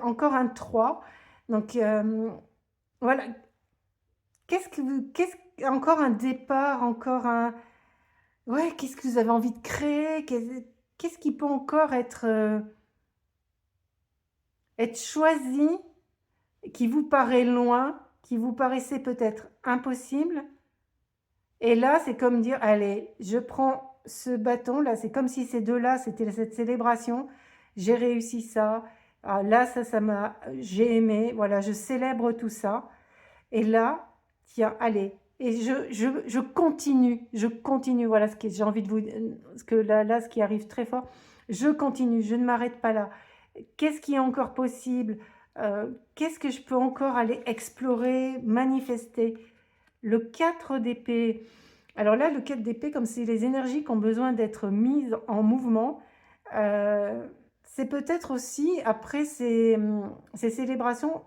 encore un 3. Donc voilà. Encore un départ, encore un... Ouais, qu'est-ce que vous avez envie de créer? Qu'est-ce qui peut encore être choisi, qui vous paraît loin, qui vous paraissait peut-être impossible? Et là, c'est comme dire, allez, je prends ce bâton, là, c'est comme si ces deux-là, c'était cette célébration. J'ai réussi ça. Ah, là, j'ai aimé. Voilà, je célèbre tout ça. Et là, tiens, allez. Et je continue. Voilà j'ai envie de vous dire, ce qui arrive très fort. Je continue, je ne m'arrête pas là. Qu'est-ce qui est encore possible? Qu'est-ce que je peux encore aller explorer, manifester? Le 4 d'épée. Alors là, le 4 d'épée, comme c'est les énergies qui ont besoin d'être mises en mouvement, c'est peut-être aussi, après ces célébrations,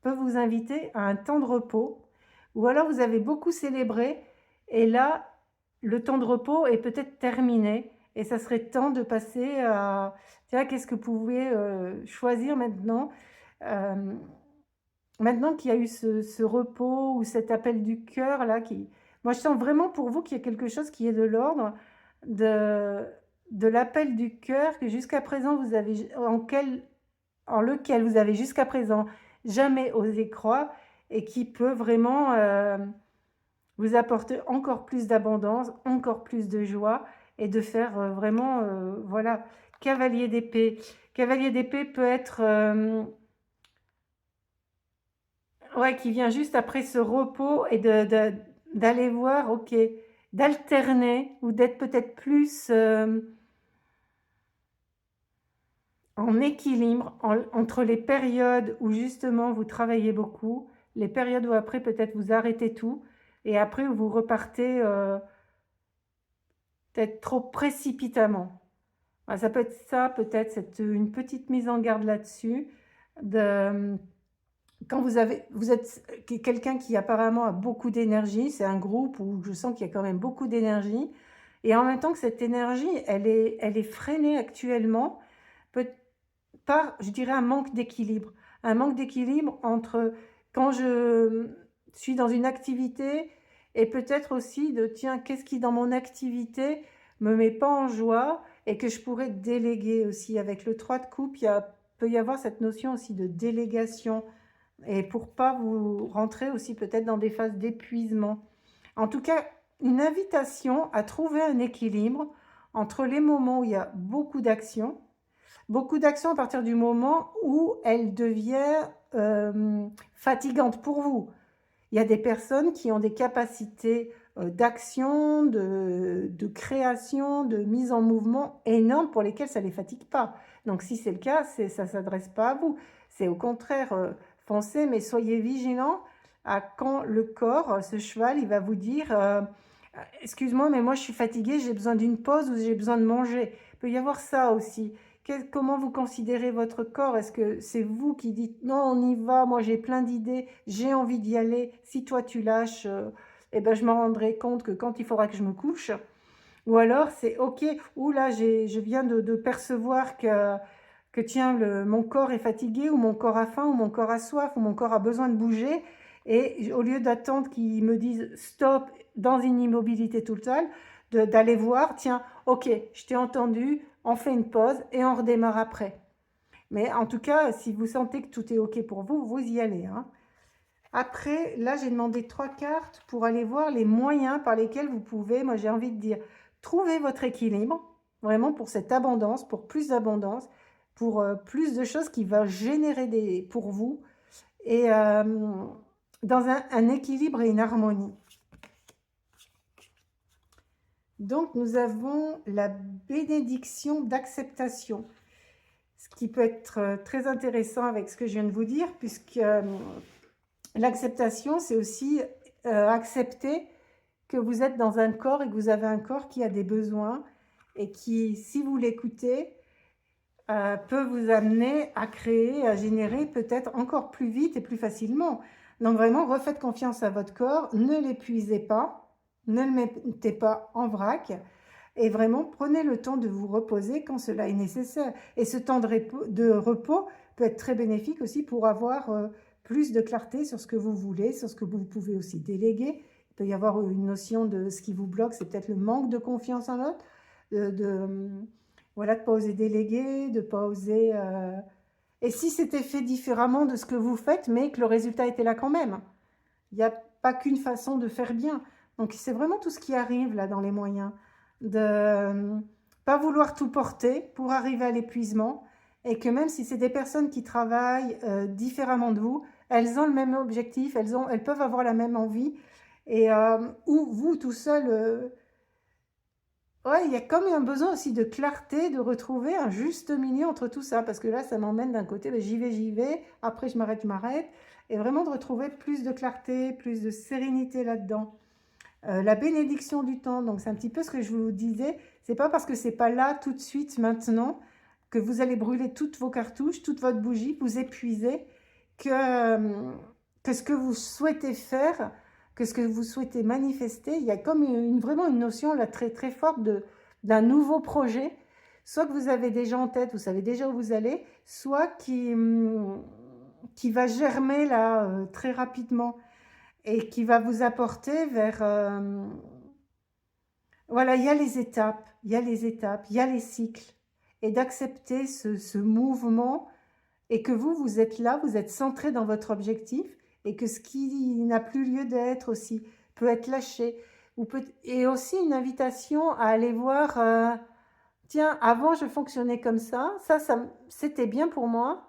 peuvent vous inviter à un temps de repos, ou alors vous avez beaucoup célébré, et là, le temps de repos est peut-être terminé, et ça serait temps de passer à... Tiens, qu'est-ce que vous pouvez choisir maintenant Maintenant qu'il y a eu ce repos ou cet appel du cœur là, moi je sens vraiment pour vous qu'il y a quelque chose qui est de l'ordre de l'appel du cœur que jusqu'à présent vous avez en lequel vous avez jusqu'à présent jamais osé croire et qui peut vraiment vous apporter encore plus d'abondance, encore plus de joie et de faire vraiment voilà, cavalier d'épée. Cavalier d'épée peut être ouais, qui vient juste après ce repos et d'aller voir, ok, d'alterner ou d'être peut-être plus en équilibre entre les périodes où justement vous travaillez beaucoup, les périodes où après peut-être vous arrêtez tout, et après où vous repartez peut-être trop précipitamment. Ah, ça peut être ça, peut-être, c'est une petite mise en garde là-dessus. Quand vous êtes quelqu'un qui apparemment a beaucoup d'énergie, c'est un groupe où je sens qu'il y a quand même beaucoup d'énergie, et en même temps que cette énergie, elle est freinée actuellement par, je dirais, un manque d'équilibre. Un manque d'équilibre entre quand je suis dans une activité et peut-être aussi de, tiens, qu'est-ce qui dans mon activité me met pas en joie et que je pourrais déléguer aussi. Avec le 3 de coupe, peut y avoir cette notion aussi de délégation et pour pas vous rentrer aussi peut-être dans des phases d'épuisement. En tout cas, une invitation à trouver un équilibre entre les moments où il y a beaucoup d'actions à partir du moment où elle devient fatigante pour vous. Il y a des personnes qui ont des capacités d'action, de création, de mise en mouvement énormes pour lesquelles ça ne les fatigue pas. Donc si c'est le cas, ça ne s'adresse pas à vous. C'est au contraire, foncez, mais soyez vigilants à quand le corps, ce cheval, il va vous dire excuse-moi, mais moi je suis fatiguée, j'ai besoin d'une pause ou j'ai besoin de manger. Il peut y avoir ça aussi. Comment vous considérez votre corps? Est-ce que c'est vous qui dites non, on y va, moi j'ai plein d'idées, j'ai envie d'y aller, si toi tu lâches, eh ben, je me rendrai compte que quand il faudra que je me couche. Ou alors c'est ok, ou là je viens de percevoir que tiens, mon corps est fatigué, ou mon corps a faim, ou mon corps a soif, ou mon corps a besoin de bouger. Et au lieu d'attendre qu'ils me disent stop dans une immobilité totale, d'aller voir, tiens, ok, je t'ai entendu, on fait une pause et on redémarre après. Mais en tout cas, si vous sentez que tout est ok pour vous, vous y allez, hein. Après, là, j'ai demandé 3 cartes pour aller voir les moyens par lesquels vous pouvez, moi j'ai envie de dire, trouver votre équilibre, vraiment pour cette abondance, pour plus d'abondance, pour plus de choses qui vont générer pour vous, et dans un équilibre et une harmonie. Donc, nous avons la bénédiction d'acceptation, ce qui peut être très intéressant avec ce que je viens de vous dire, puisque l'acceptation, c'est aussi accepter que vous êtes dans un corps et que vous avez un corps qui a des besoins et qui, si vous l'écoutez, peut vous amener à créer, à générer peut-être encore plus vite et plus facilement. Donc vraiment, refaites confiance à votre corps, ne l'épuisez pas, ne le mettez pas en vrac, et vraiment prenez le temps de vous reposer quand cela est nécessaire. Et ce temps de repos peut être très bénéfique aussi pour avoir plus de clarté sur ce que vous voulez, sur ce que vous pouvez aussi déléguer. Il peut y avoir une notion de ce qui vous bloque, c'est peut-être le manque de confiance en l'autre, voilà, de ne pas oser déléguer, de ne pas oser... Et si c'était fait différemment de ce que vous faites, mais que le résultat était là quand même. Il n'y a pas qu'une façon de faire bien. Donc c'est vraiment tout ce qui arrive là dans les moyens. De pas vouloir tout porter pour arriver à l'épuisement. Et que même si c'est des personnes qui travaillent différemment de vous, elles ont le même objectif, elles peuvent avoir la même envie. Et ou vous tout seul... ouais, il y a comme un besoin aussi de clarté, de retrouver un juste milieu entre tout ça, parce que là, ça m'emmène d'un côté, ben, j'y vais, après je m'arrête, et vraiment de retrouver plus de clarté, plus de sérénité là-dedans. La bénédiction du temps, donc c'est un petit peu ce que je vous disais, c'est pas parce que c'est pas là tout de suite, maintenant, que vous allez brûler toutes vos cartouches, toute votre bougie, vous épuiser, que ce que vous souhaitez faire, que ce que vous souhaitez manifester, il y a comme vraiment une notion là très très forte d'un nouveau projet, soit que vous avez déjà en tête, vous savez déjà où vous allez, soit qui va germer là très rapidement et qui va vous apporter vers... voilà, il y a les étapes, il y a les étapes, il y a les cycles, et d'accepter ce mouvement, et que vous êtes là, vous êtes centré dans votre objectif, et que ce qui n'a plus lieu d'être aussi peut être lâché. Et aussi une invitation à aller voir, tiens, avant je fonctionnais comme ça c'était bien pour moi,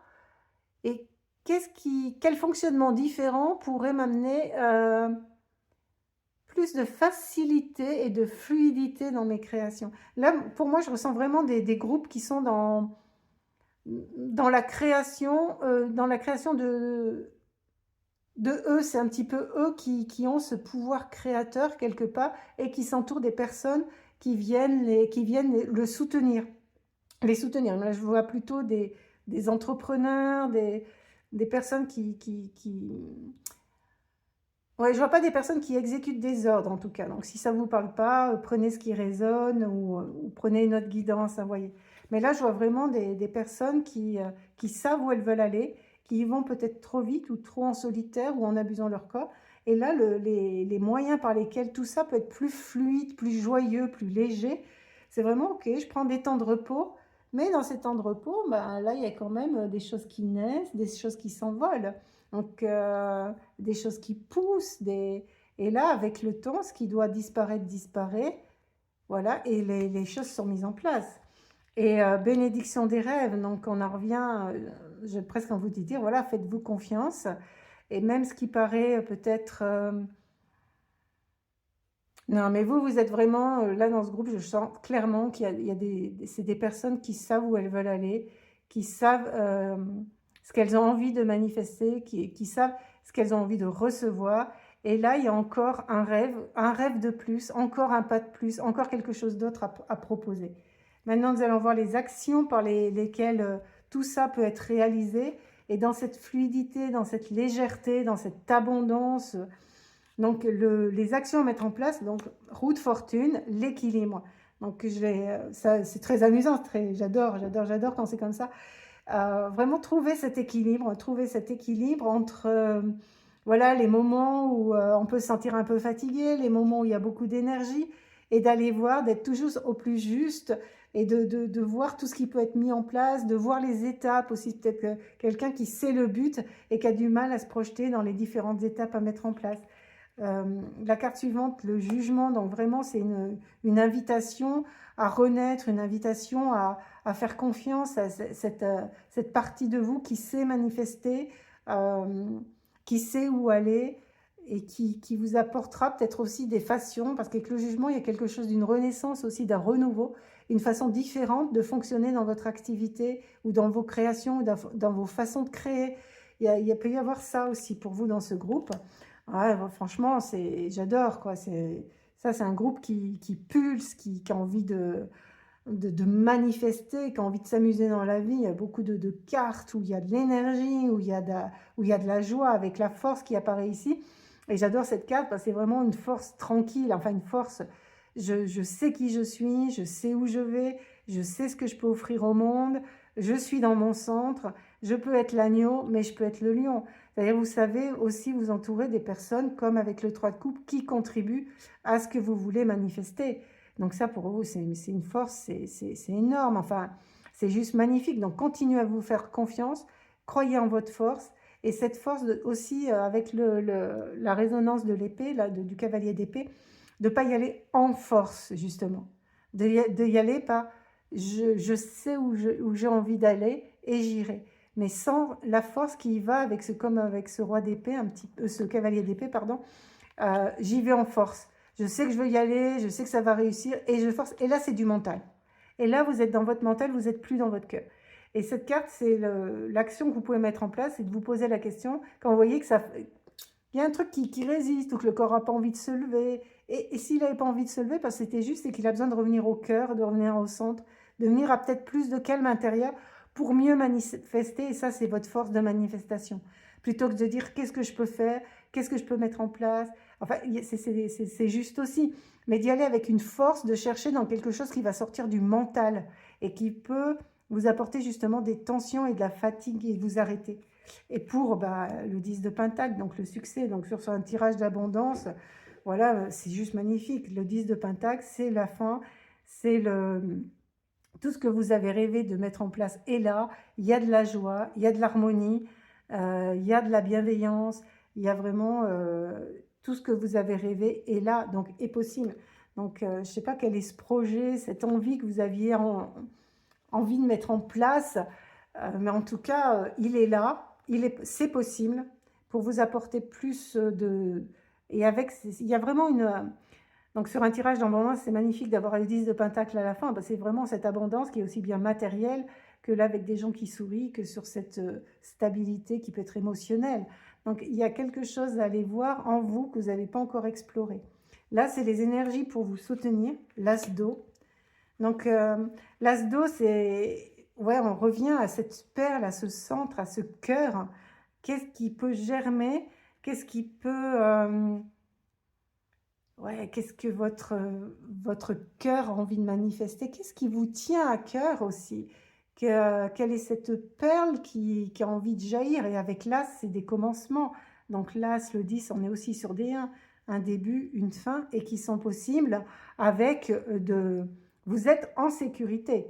et quel fonctionnement différent pourrait m'amener plus de facilité et de fluidité dans mes créations. Là, pour moi, je ressens vraiment des groupes qui sont dans la création de eux, c'est un petit peu eux qui ont ce pouvoir créateur quelque part et qui s'entourent des personnes qui viennent le soutenir, les soutenir. Là, je vois plutôt des entrepreneurs, des personnes ouais, je vois pas des personnes qui exécutent des ordres en tout cas. Donc si ça vous parle pas, prenez ce qui résonne ou prenez une autre guidance, hein, voyez. Mais là, je vois vraiment des personnes qui savent où elles veulent aller, qui y vont peut-être trop vite ou trop en solitaire ou en abusant leur corps. Et là, les moyens par lesquels tout ça peut être plus fluide, plus joyeux, plus léger, c'est vraiment ok, je prends des temps de repos, mais dans ces temps de repos, ben, là, il y a quand même des choses qui naissent, des choses qui s'envolent. Donc, des choses qui poussent, et là, avec le temps, ce qui doit disparaître, disparaît, voilà, et les choses sont mises en place. Et bénédiction des rêves, donc on en revient, j'ai presque envie de dire, voilà, faites-vous confiance, et même ce qui paraît peut-être... non, mais vous êtes vraiment, là, dans ce groupe, je sens clairement il y a c'est des personnes qui savent où elles veulent aller, qui savent ce qu'elles ont envie de manifester, qui savent ce qu'elles ont envie de recevoir. Et là, il y a encore un rêve de plus, encore un pas de plus, encore quelque chose d'autre à proposer. Maintenant, nous allons voir les actions par lesquelles tout ça peut être réalisé. Et dans cette fluidité, dans cette légèreté, dans cette abondance, donc, les actions à mettre en place, donc roue de fortune, l'équilibre. Donc, c'est très amusant, j'adore quand c'est comme ça. Vraiment trouver cet équilibre entre voilà, les moments où on peut se sentir un peu fatigué, les moments où il y a beaucoup d'énergie, et d'aller voir, d'être toujours au plus juste, et de voir tout ce qui peut être mis en place, de voir les étapes aussi, peut-être quelqu'un qui sait le but et qui a du mal à se projeter dans les différentes étapes à mettre en place. La carte suivante, le jugement, donc vraiment c'est une invitation à renaître, une invitation à faire confiance à cette partie de vous qui sait manifester, euh, qui sait où aller, et qui vous apportera peut-être aussi des façons, parce qu'avec le jugement, il y a quelque chose d'une renaissance aussi, d'un renouveau, une façon différente de fonctionner dans votre activité ou dans vos créations ou dans vos façons de créer. Il peut y avoir ça aussi pour vous dans ce groupe. Ouais, franchement, j'adore, quoi. C'est un groupe qui pulse, qui a envie de manifester, qui a envie de s'amuser dans la vie. Il y a beaucoup de cartes où il y a de l'énergie, où il y a de la joie avec la force qui apparaît ici. Et j'adore cette carte parce que c'est vraiment une force tranquille, enfin une force. Je sais qui je suis, je sais où je vais, je sais ce que je peux offrir au monde, je suis dans mon centre, je peux être l'agneau, mais je peux être le lion. C'est-à-dire, vous savez aussi vous entourer des personnes, comme avec le 3 de coupe, qui contribuent à ce que vous voulez manifester. Donc ça, pour vous, c'est une force, c'est énorme. Enfin, c'est juste magnifique. Donc, continuez à vous faire confiance, croyez en votre force. Et cette force aussi, avec la résonance de l'épée, du cavalier d'épée, de ne pas y aller en force, justement. De y aller par, je sais où j'ai envie d'aller et j'irai. Mais sans la force qui y va avec comme avec ce roi d'épée, ce cavalier d'épée, pardon, j'y vais en force. Je sais que je veux y aller, je sais que ça va réussir, et je force. Et là, c'est du mental. Et là, vous êtes dans votre mental, vous n'êtes plus dans votre cœur. Et cette carte, c'est l'action que vous pouvez mettre en place, c'est de vous poser la question, quand vous voyez que il y a un truc qui résiste, ou que le corps n'a pas envie de se lever. Et s'il n'avait pas envie de se lever, parce que c'était juste, et qu'il a besoin de revenir au cœur, de revenir au centre, de venir à peut-être plus de calme intérieur pour mieux manifester. Et ça, c'est votre force de manifestation. Plutôt que de dire qu'est-ce que je peux faire, qu'est-ce que je peux mettre en place. Enfin, c'est juste aussi. Mais d'y aller avec une force, de chercher dans quelque chose qui va sortir du mental et qui peut vous apporter justement des tensions et de la fatigue et vous arrêter. Et pour le 10 de Pentacle, donc le succès, donc sur un tirage d'abondance, voilà, c'est juste magnifique. Le 10 de Pentacle, c'est la fin, c'est tout ce que vous avez rêvé de mettre en place est là. Il y a de la joie, il y a de l'harmonie, il y a de la bienveillance, il y a vraiment tout ce que vous avez rêvé est là, donc est possible. Donc, je ne sais pas quel est ce projet, cette envie que vous aviez envie de mettre en place, mais en tout cas, il est là, c'est possible pour vous apporter plus de... Et avec, il y a vraiment Donc sur un tirage d'abondance, c'est magnifique d'avoir le 10 de Pentacle à la fin. C'est vraiment cette abondance qui est aussi bien matérielle que là avec des gens qui sourient, que sur cette stabilité qui peut être émotionnelle. Donc il y a quelque chose à aller voir en vous que vous n'avez pas encore exploré. Là, c'est les énergies pour vous soutenir, l'as d'eau. Donc l'as d'eau, c'est... Ouais, on revient à cette perle, à ce centre, à ce cœur. Qu'est-ce qui peut germer? Qu'est-ce qui peut... Ouais, qu'est-ce que votre cœur a envie de manifester? Qu'est-ce qui vous tient à cœur aussi? Quelle est cette perle qui a envie de jaillir? Et avec l'As, c'est des commencements. Donc l'As, le 10, on est aussi sur des 1, un début, une fin, et qui sont possibles avec vous êtes en sécurité.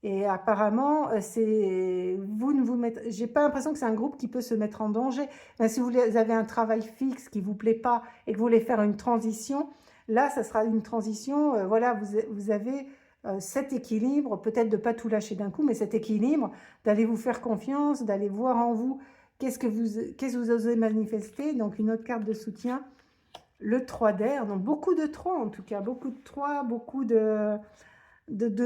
Et apparemment, vous ne vous mettez... J'ai pas l'impression que c'est un groupe qui peut se mettre en danger. Mais si vous avez un travail fixe qui vous plaît pas et que vous voulez faire une transition, là, ça sera une transition. Voilà, vous avez cet équilibre, peut-être de pas tout lâcher d'un coup, mais cet équilibre d'aller vous faire confiance, d'aller voir en vous qu'est-ce que vous osez manifester. Donc une autre carte de soutien, le 3 d'air. Donc beaucoup de 3 en tout cas, beaucoup de 3, beaucoup de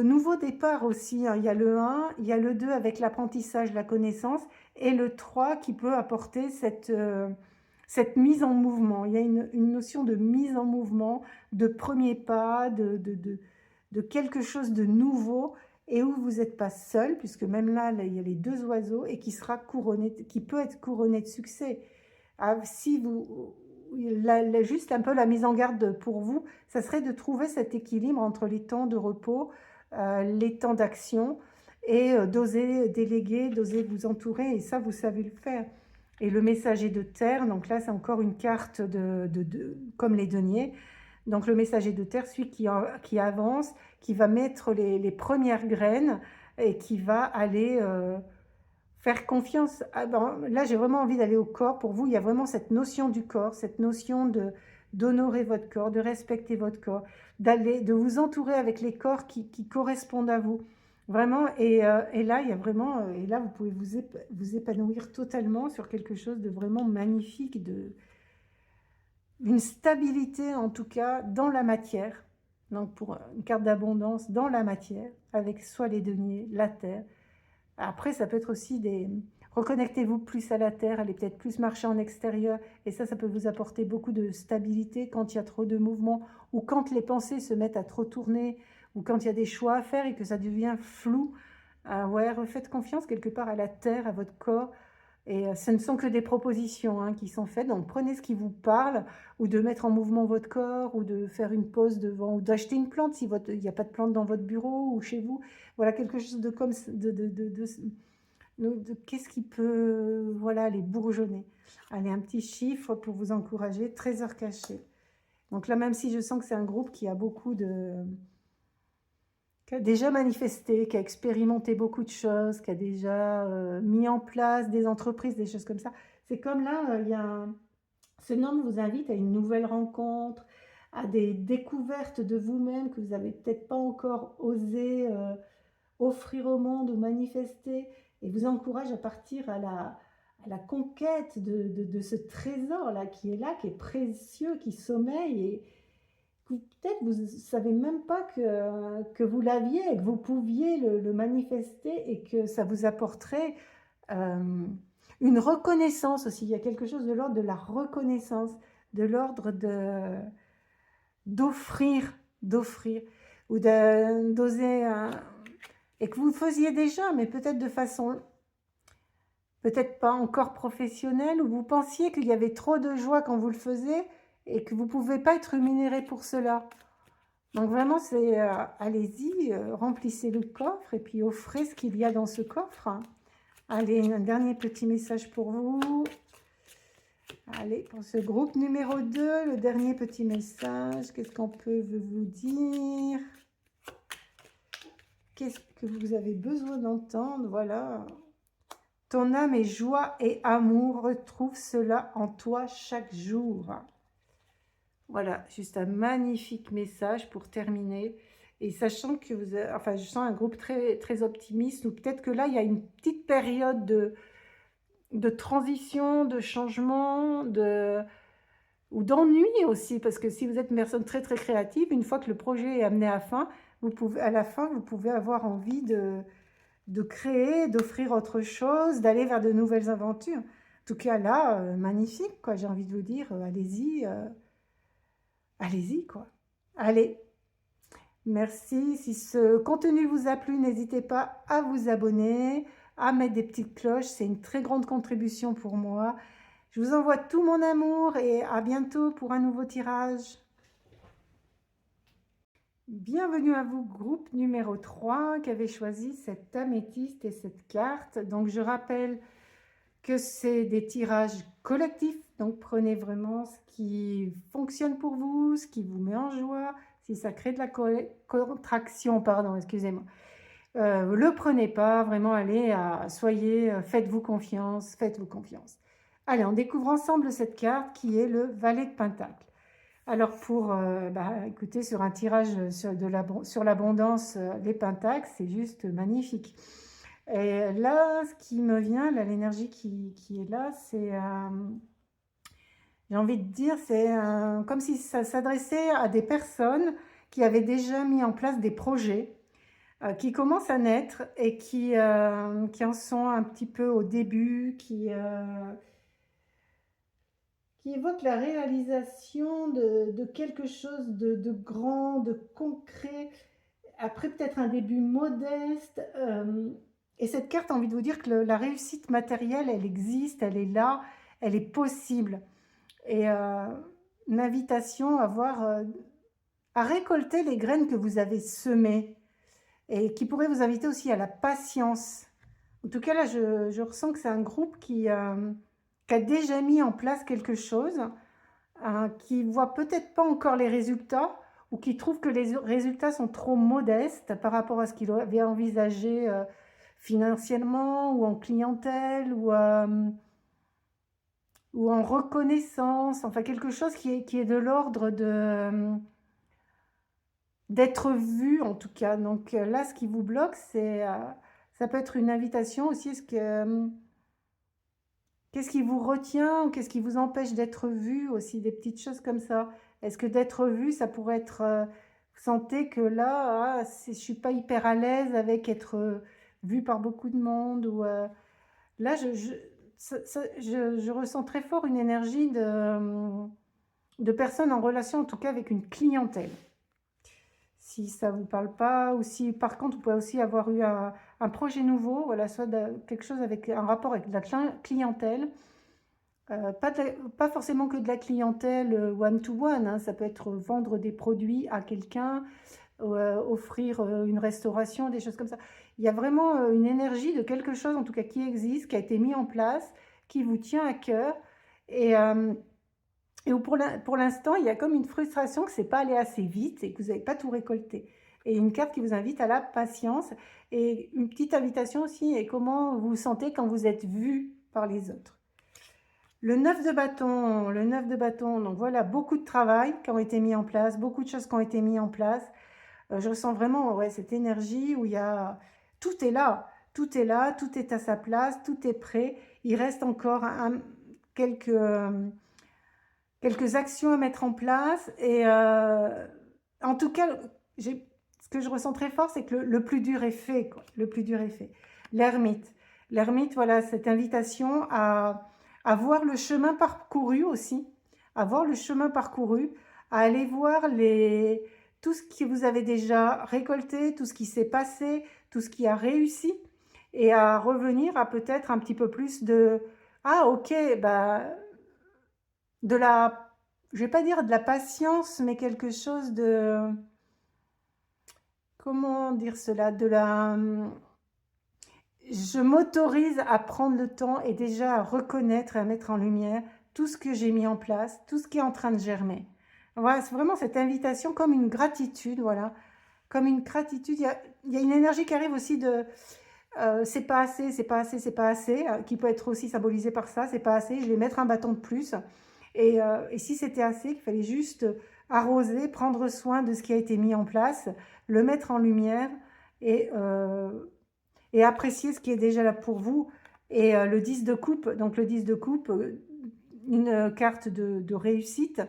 nouveaux départs aussi. Il y a le 1, il y a le 2 avec l'apprentissage, la connaissance, et le 3 qui peut apporter cette mise en mouvement. Il y a une notion de mise en mouvement, de premier pas, de quelque chose de nouveau, et où vous n'êtes pas seul, puisque même là, il y a les 2 oiseaux, et qui sera couronné, qui peut être couronné de succès. Si vous... juste un peu la mise en garde pour vous, ça serait de trouver cet équilibre entre les temps de repos, les temps d'action, et d'oser déléguer, d'oser vous entourer, et ça, vous savez le faire. Et le messager de terre, donc là, c'est encore une carte comme les deniers. Donc le messager de terre, celui qui avance, qui va mettre les premières graines, et qui va aller... faire confiance. Là, j'ai vraiment envie d'aller au corps. Pour vous, il y a vraiment cette notion du corps, cette notion d'honorer votre corps, de respecter votre corps, de vous entourer avec les corps qui correspondent à vous. Vraiment, et là, il y a vraiment, et là, vous pouvez vous épanouir totalement sur quelque chose de vraiment magnifique, une stabilité en tout cas dans la matière. Donc pour une carte d'abondance dans la matière, avec soit les deniers, la terre. Après, ça peut être aussi des... Reconnectez-vous plus à la terre, allez peut-être plus marcher en extérieur, et ça peut vous apporter beaucoup de stabilité quand il y a trop de mouvements, ou quand les pensées se mettent à trop tourner, ou quand il y a des choix à faire et que ça devient flou. Ouais, refaites confiance quelque part à la terre, à votre corps, et ce ne sont que des propositions qui sont faites, donc prenez ce qui vous parle, ou de mettre en mouvement votre corps, ou de faire une pause devant, ou d'acheter une plante si il n'y a pas de plante dans votre bureau ou chez vous. Voilà, quelque chose de comme qu'est-ce qui peut, voilà, aller bourgeonner. Allez, un petit chiffre pour vous encourager, trésor caché. Donc là, même si je sens que c'est un groupe qui a qui a déjà manifesté, qui a expérimenté beaucoup de choses, qui a déjà mis en place des entreprises, des choses comme ça. C'est comme là, ce nom vous invite à une nouvelle rencontre, à des découvertes de vous-même que vous n'avez peut-être pas encore osé offrir au monde ou manifester, et vous encourage à partir à la conquête de ce trésor-là, qui est précieux, qui sommeille, et peut-être vous ne savez même pas que vous l'aviez, et que vous pouviez le manifester, et que ça vous apporterait une reconnaissance aussi. Il y a quelque chose de l'ordre de la reconnaissance, de l'ordre d'offrir, ou d'oser, et que vous faisiez déjà, mais peut-être de façon peut-être pas encore professionnelle, ou vous pensiez qu'il y avait trop de joie quand vous le faisiez, et que vous ne pouvez pas être rémunéré pour cela. Donc vraiment, c'est allez-y, remplissez le coffre, et puis offrez ce qu'il y a dans ce coffre. Allez, un dernier petit message pour vous. Allez, pour ce groupe numéro 2, le dernier petit message. Qu'est-ce qu'on peut vous dire? Qu'est-ce que vous avez besoin d'entendre? Voilà. Ton âme est joie et amour. Retrouve cela en toi chaque jour. Voilà, juste un magnifique message pour terminer. Et sachant que vous avez, enfin, je sens un groupe très, très optimiste, ou peut-être que là, il y a une petite période de transition, de changement, ou d'ennui aussi, parce que si vous êtes une personne très très créative, une fois que le projet est amené à la fin, vous pouvez avoir envie de créer, d'offrir autre chose, d'aller vers de nouvelles aventures. En tout cas là, magnifique, quoi, j'ai envie de vous dire, allez-y, allez-y, quoi. Allez, merci. Si ce contenu vous a plu, n'hésitez pas à vous abonner, à mettre des petites cloches, c'est une très grande contribution pour moi. Je vous envoie tout mon amour et à bientôt pour un nouveau tirage. Bienvenue à vous, groupe numéro 3, qui avait choisi cette améthyste et cette carte. Donc je rappelle que c'est des tirages collectifs, donc prenez vraiment ce qui fonctionne pour vous, ce qui vous met en joie. Si ça crée de la contraction, pardon, excusez-moi, le prenez pas, vraiment allez, soyez, faites-vous confiance, faites-vous confiance. Allez, on découvre ensemble cette carte qui est le Valet de Pentacle. Alors écoutez, sur un tirage sur l'abondance, les pentacles, c'est juste magnifique. Et là, ce qui me vient, là, l'énergie qui est là, c'est, j'ai envie de dire, c'est comme si ça s'adressait à des personnes qui avaient déjà mis en place des projets, qui commencent à naître et qui en sont un petit peu au début, qui évoque la réalisation de quelque chose de grand, de concret, après peut-être un début modeste. Et cette carte a envie de vous dire que la réussite matérielle, elle existe, elle est là, elle est possible. Et une invitation à récolter les graines que vous avez semées et qui pourrait vous inviter aussi à la patience. En tout cas, là, je ressens que c'est un groupe qui a déjà mis en place quelque chose, qui ne voit peut-être pas encore les résultats ou qui trouve que les résultats sont trop modestes par rapport à ce qu'il avait envisagé financièrement ou en clientèle ou en reconnaissance, enfin quelque chose qui est de l'ordre d'être vu en tout cas. Donc là, ce qui vous bloque, ça peut être une invitation aussi. Qu'est-ce qui vous retient ou qu'est-ce qui vous empêche d'être vu aussi, des petites choses comme ça. Est-ce que d'être vu, ça pourrait être, vous sentez que là, je ne suis pas hyper à l'aise avec être vu par beaucoup de monde ou là, je ressens très fort une énergie de personnes en relation, en tout cas avec une clientèle. Si ça ne vous parle pas, ou si par contre vous pouvez aussi avoir eu un projet nouveau, voilà, soit quelque chose avec un rapport avec de la clientèle, pas forcément que de la clientèle one-to-one, hein, ça peut être vendre des produits à quelqu'un, offrir une restauration, des choses comme ça. Il y a vraiment une énergie de quelque chose, en tout cas qui existe, qui a été mis en place, qui vous tient à cœur, et où pour l'instant, il y a comme une frustration que ce n'est pas allé assez vite et que vous n'avez pas tout récolté. Et une carte qui vous invite à la patience et une petite invitation aussi, et comment vous vous sentez quand vous êtes vu par les autres. Le 9 de bâton, donc voilà, beaucoup de travail qui ont été mis en place, beaucoup de choses qui ont été mises en place. Je ressens vraiment cette énergie où il y a, tout est là, tout est là, tout est à sa place, tout est prêt. Il reste encore quelques actions à mettre en place. Et en tout cas, ce que je ressens très fort, c'est que le plus dur est fait, quoi. Le plus dur est fait. L'ermite, voilà, cette invitation à voir le chemin parcouru aussi, à voir le chemin parcouru, à aller voir tout ce que vous avez déjà récolté, tout ce qui s'est passé, tout ce qui a réussi, et à revenir à peut-être un petit peu plus de « Ah, ok, bah, je ne vais pas dire de la patience, mais quelque chose de… Comment dire cela, je m'autorise à prendre le temps et déjà à reconnaître et à mettre en lumière tout ce que j'ai mis en place, tout ce qui est en train de germer. » Voilà, c'est vraiment cette invitation comme une gratitude, voilà. Comme une gratitude, il y a une énergie qui arrive aussi de c'est pas assez, c'est pas assez, c'est pas assez, qui peut être aussi symbolisée par ça, c'est pas assez, je vais mettre un bâton de plus. Et si c'était assez, il fallait juste arroser, prendre soin de ce qui a été mis en place, le mettre en lumière et apprécier ce qui est déjà là pour vous. Et le 10 de coupe, donc le 10 de coupe, une carte de réussite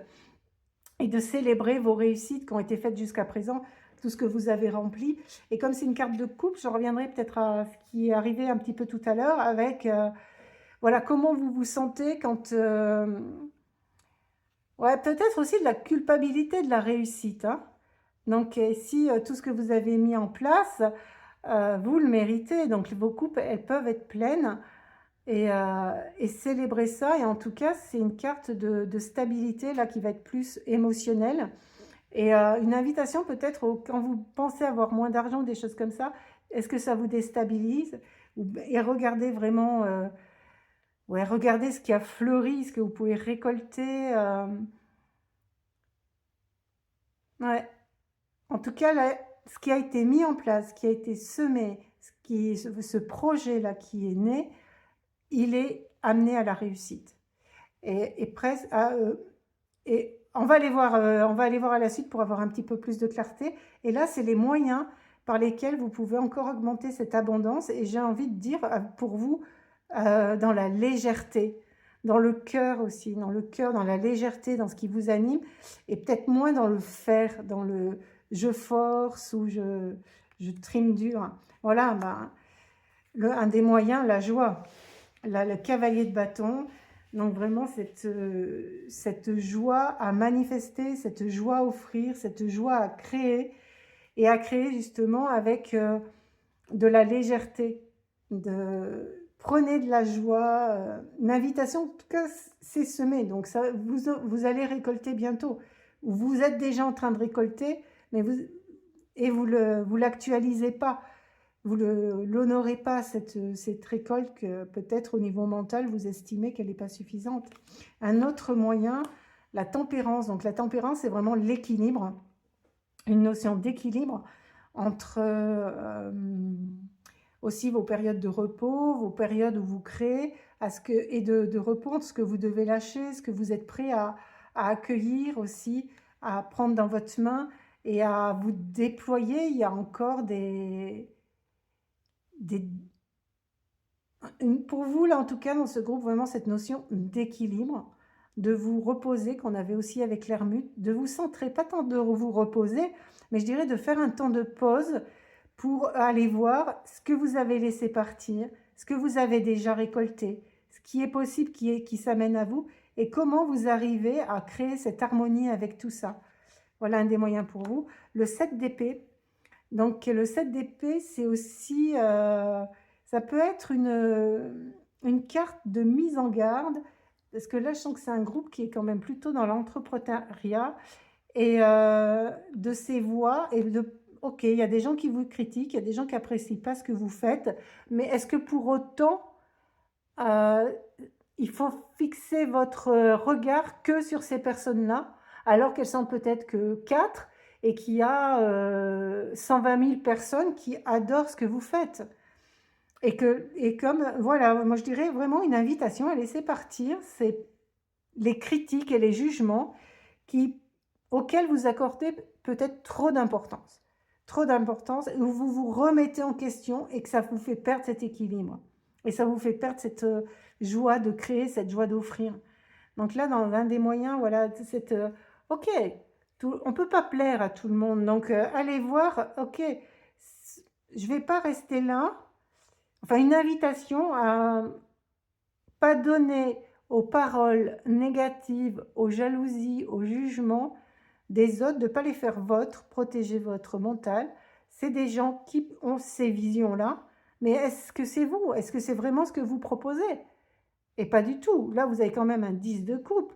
et de célébrer vos réussites qui ont été faites jusqu'à présent, tout ce que vous avez rempli. Et comme c'est une carte de couple, je reviendrai peut-être à ce qui est arrivé un petit peu tout à l'heure avec, voilà, comment vous vous sentez quand... ouais, peut-être aussi de la culpabilité de la réussite, hein. Donc, si tout ce que vous avez mis en place, vous le méritez. Donc, vos coupes, elles peuvent être pleines et célébrer ça. Et en tout cas, c'est une carte de stabilité là qui va être plus émotionnelle. Et une invitation peut-être quand vous pensez avoir moins d'argent, des choses comme ça, est-ce que ça vous déstabilise? Et regardez vraiment, ouais, regardez ce qui a fleuri, ce que vous pouvez récolter. Ouais. En tout cas, là, ce qui a été mis en place, ce qui a été semé, ce projet-là qui est né, il est amené à la réussite. Et presque et on va aller voir à la suite pour avoir un petit peu plus de clarté. Et là, c'est les moyens par lesquels vous pouvez encore augmenter cette abondance. Et j'ai envie de dire pour vous, dans la légèreté, dans le cœur aussi, dans le cœur, dans la légèreté, dans ce qui vous anime, et peut-être moins dans le faire, dans le je force ou je trime dur. Voilà, ben, un des moyens, la joie. Là, le cavalier de bâton, donc vraiment cette joie à manifester, cette joie à offrir, cette joie à créer, et à créer justement avec de la légèreté. Prenez de la joie, une invitation, en tout cas c'est semé, donc ça, vous allez récolter bientôt. Vous êtes déjà en train de récolter, mais vous l'actualisez pas. Vous l'honorez pas, cette récolte, que peut-être au niveau mental, vous estimez qu'elle n'est pas suffisante. Un autre moyen, la tempérance. Donc la tempérance, c'est vraiment l'équilibre, une notion d'équilibre entre aussi vos périodes de repos, vos périodes où vous créez, et de repos entre ce que vous devez lâcher, ce que vous êtes prêt à accueillir aussi, à prendre dans votre main et à vous déployer. Il y a encore pour vous, là, en tout cas, dans ce groupe, vraiment cette notion d'équilibre, de vous reposer, qu'on avait aussi avec l'ermite, de vous centrer, pas tant de vous reposer, mais je dirais de faire un temps de pause pour aller voir ce que vous avez laissé partir, ce que vous avez déjà récolté, ce qui est possible, qui s'amène à vous, et comment vous arrivez à créer cette harmonie avec tout ça. Voilà un des moyens pour vous. Le 7 d'épée. Donc le 7 d'épée, c'est aussi, ça peut être une carte de mise en garde, parce que là, je sens que c'est un groupe qui est quand même plutôt dans l'entrepreneuriat, et de ces voix, ok, il y a des gens qui vous critiquent, il y a des gens qui n'apprécient pas ce que vous faites, mais est-ce que pour autant, il faut fixer votre regard que sur ces personnes-là, alors qu'elles sont peut-être que 4, et qu'il y a 120 000 personnes qui adorent ce que vous faites. Et comme, voilà, moi je dirais vraiment une invitation à laisser partir les critiques et les jugements auxquels vous accordez peut-être trop d'importance. Trop d'importance, où vous vous remettez en question et que ça vous fait perdre cet équilibre. Et ça vous fait perdre cette joie de créer, cette joie d'offrir. Donc là, dans l'un des moyens, voilà, ok, on ne peut pas plaire à tout le monde, donc allez voir, ok, je ne vais pas rester là. Enfin, une invitation à pas donner aux paroles négatives, aux jalousies, aux jugements des autres, de ne pas les faire vôtres, protéger votre mental. C'est des gens qui ont ces visions-là, mais est-ce que c'est vous? Est-ce que c'est vraiment ce que vous proposez? Et pas du tout. Là, vous avez quand même un 10 de coupe.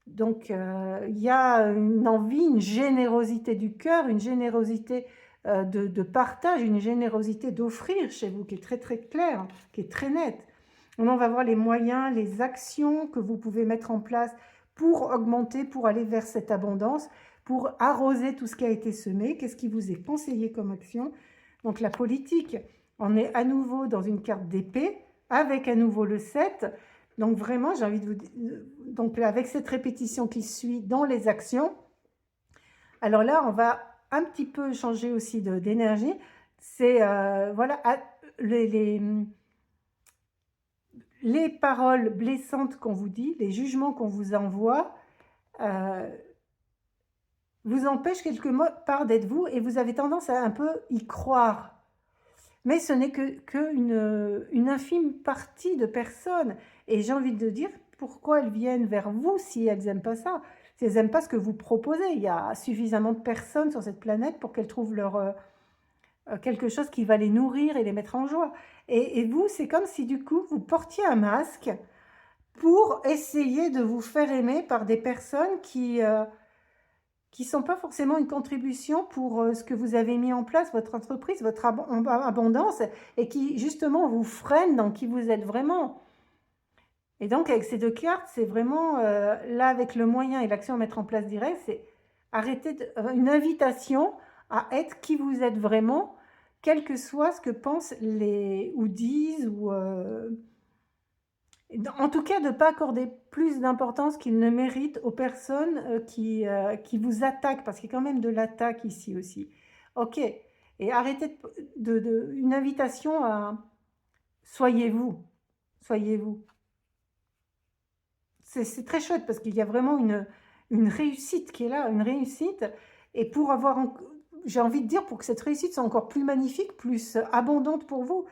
Donc, il y a une envie, une générosité du cœur, une générosité de partage, une générosité d'offrir chez vous qui est très très claire, qui est très nette. On va voir les moyens, les actions que vous pouvez mettre en place pour augmenter, pour aller vers cette abondance, pour arroser tout ce qui a été semé. Qu'est-ce qui vous est conseillé comme action? Donc la politique, on est à nouveau dans une carte d'épée, avec à nouveau le 7. Donc vraiment, j'ai envie de vous dire, donc avec cette répétition qui suit dans les actions, alors là, on va un petit peu changer aussi d'énergie. C'est, voilà, les paroles blessantes qu'on vous dit, les jugements qu'on vous envoie, vous empêchent quelque part d'être vous et vous avez tendance à un peu y croire. Mais ce n'est une infime partie de personnes. Et j'ai envie de dire, pourquoi elles viennent vers vous si elles n'aiment pas ça? Si elles n'aiment pas ce que vous proposez, il y a suffisamment de personnes sur cette planète pour qu'elles trouvent quelque chose qui va les nourrir et les mettre en joie. Et vous, c'est comme si du coup, vous portiez un masque pour essayer de vous faire aimer par des personnes qui sont pas forcément une contribution pour ce que vous avez mis en place, votre entreprise, votre abondance, et qui justement vous freinent dans qui vous êtes vraiment. Et donc avec ces deux cartes, c'est vraiment, là avec le moyen et l'action à mettre en place direct, c'est une invitation à être qui vous êtes vraiment, quel que soit ce que pensent ou disent, ou en tout cas de ne pas accorder plus d'importance qu'ils ne méritent aux personnes qui vous attaquent, parce qu'il y a quand même de l'attaque ici aussi. Ok, et arrêtez une invitation à soyez vous, soyez-vous. C'est très chouette parce qu'il y a vraiment une réussite qui est là, une réussite. Et pour avoir, j'ai envie de dire, pour que cette réussite soit encore plus magnifique, plus abondante pour vous,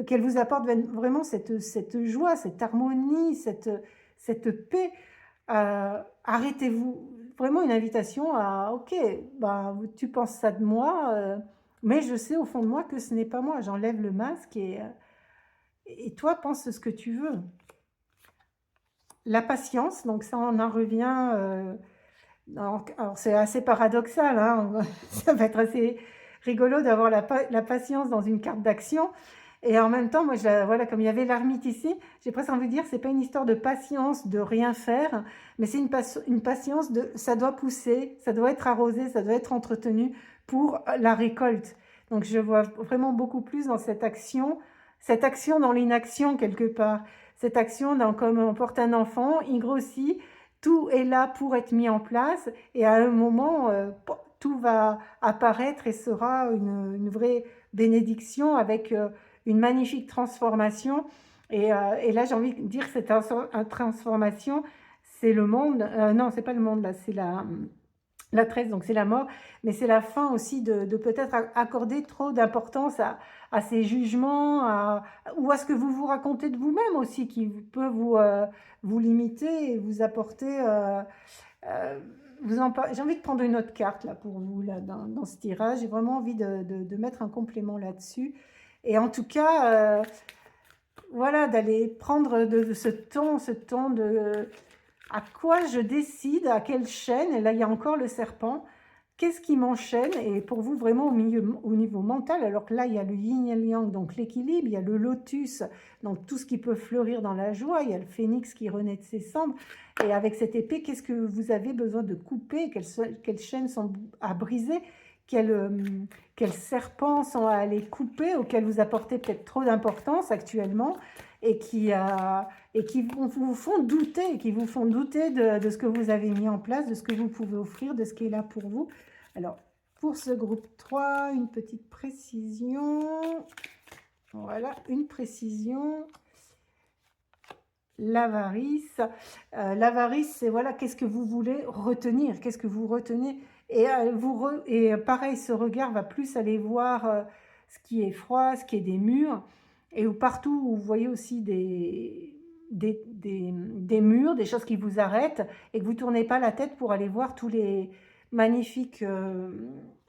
qu'elle vous apporte vraiment cette joie, cette harmonie, cette paix, arrêtez-vous. Vraiment une invitation à, ok, bah, tu penses ça de moi, mais je sais au fond de moi que ce n'est pas moi. J'enlève le masque et toi, pense ce que tu veux. La patience, donc ça on en revient, alors c'est assez paradoxal, hein, ça va être assez rigolo d'avoir la patience dans une carte d'action, et en même temps, moi, voilà, comme il y avait l'ermite ici, j'ai presque envie de dire, c'est pas une histoire de patience, de rien faire, mais c'est une patience de, ça doit pousser, ça doit être arrosé, ça doit être entretenu pour la récolte. Donc je vois vraiment beaucoup plus dans cette action dans l'inaction quelque part. Cette action, comme on porte un enfant, il grossit, tout est là pour être mis en place, et à un moment, tout va apparaître et sera une vraie bénédiction avec une magnifique transformation. Et là, j'ai envie de dire que cette transformation, c'est le monde, non, c'est pas le monde, là, c'est la 13, donc c'est la mort, mais c'est la fin aussi de peut-être accorder trop d'importance à ces jugements, ou à ce que vous vous racontez de vous-même aussi, qui peut vous limiter et vous apporter... j'ai envie de prendre une autre carte là pour vous là, dans ce tirage. J'ai vraiment envie de mettre un complément là-dessus. Et en tout cas, voilà, d'aller prendre de ce temps de... À quoi je décide, à quelle chaîne, et là il y a encore le serpent, qu'est-ce qui m'enchaîne, et pour vous vraiment au niveau mental, alors que là il y a le yin et le yang, donc l'équilibre, il y a le lotus, donc tout ce qui peut fleurir dans la joie, il y a le phénix qui renaît de ses cendres, et avec cette épée, qu'est-ce que vous avez besoin de couper, quelles chaînes sont à briser, quels serpents sont à aller couper, auxquels vous apportez peut-être trop d'importance actuellement, et qui vous font douter, de ce que vous avez mis en place, de ce que vous pouvez offrir, de ce qui est là pour vous. Alors, pour ce groupe 3, une petite précision. Voilà, une précision. L'avarice. L'avarice, c'est voilà, qu'est-ce que vous voulez retenir, qu'est-ce que vous retenez. Et, pareil, ce regard va plus aller voir ce qui est froid, ce qui est des murs. Et partout où vous voyez aussi des murs, des choses qui vous arrêtent, et que vous ne tournez pas la tête pour aller voir tous les magnifiques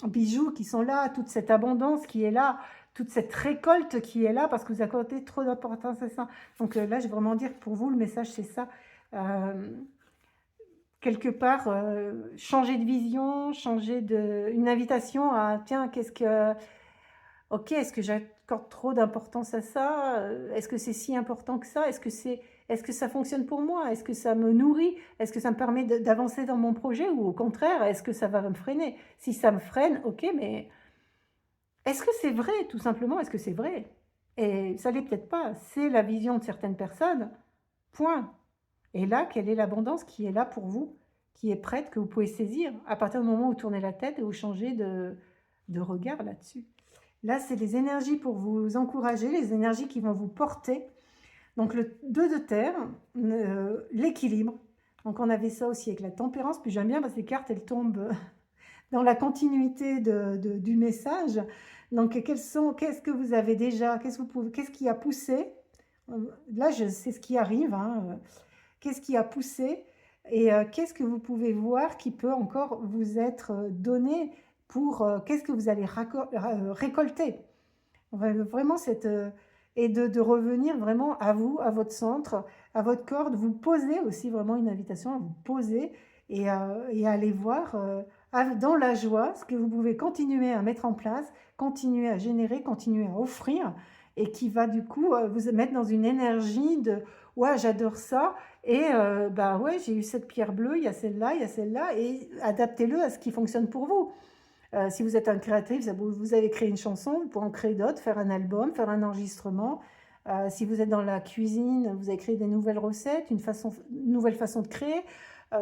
bijoux qui sont là, toute cette abondance qui est là, toute cette récolte qui est là, parce que vous accordez trop d'importance à ça. Donc là, je vais vraiment dire que pour vous, le message, c'est ça. Quelque part, changer de vision, une invitation à, tiens, ok, est-ce que j'accorde trop d'importance à ça? Est-ce que c'est si important que ça? Est-ce que ça fonctionne pour moi? Est-ce que ça me nourrit? Est-ce que ça me permet d'avancer dans mon projet? Ou au contraire, est-ce que ça va me freiner? Si ça me freine, ok, mais est-ce que c'est vrai, tout simplement? Est-ce que c'est vrai? Et ça l'est peut-être pas. C'est la vision de certaines personnes, point. Et là, quelle est l'abondance qui est là pour vous, qui est prête, que vous pouvez saisir à partir du moment où vous tournez la tête et vous changez de regard là-dessus. Là, c'est les énergies pour vous encourager, les énergies qui vont vous porter. Donc le 2 de terre, l'équilibre. Donc on avait ça aussi avec la tempérance, puis j'aime bien parce que les cartes, elles tombent dans la continuité du message. Donc qu'est-ce que vous avez déjà, qu'est-ce qui a poussé? Là, c'est ce qui arrive, hein, qu'est-ce qui a poussé et qu'est-ce que vous pouvez voir qui peut encore vous être donné pour, qu'est-ce que vous allez récolter? Vraiment et de revenir vraiment à vous, à votre centre, à votre corps, de vous poser aussi, vraiment une invitation à vous poser et à aller voir dans la joie ce que vous pouvez continuer à mettre en place, continuer à générer, continuer à offrir et qui va du coup vous mettre dans une énergie de ouais, j'adore ça et bah ouais, j'ai eu cette pierre bleue, il y a celle-là et adaptez-le à ce qui fonctionne pour vous. Si vous êtes un créatif, vous avez créé une chanson, vous pouvez en créer d'autres, faire un album, faire un enregistrement. Si vous êtes dans la cuisine, vous avez créé des nouvelles recettes, une nouvelle façon de créer.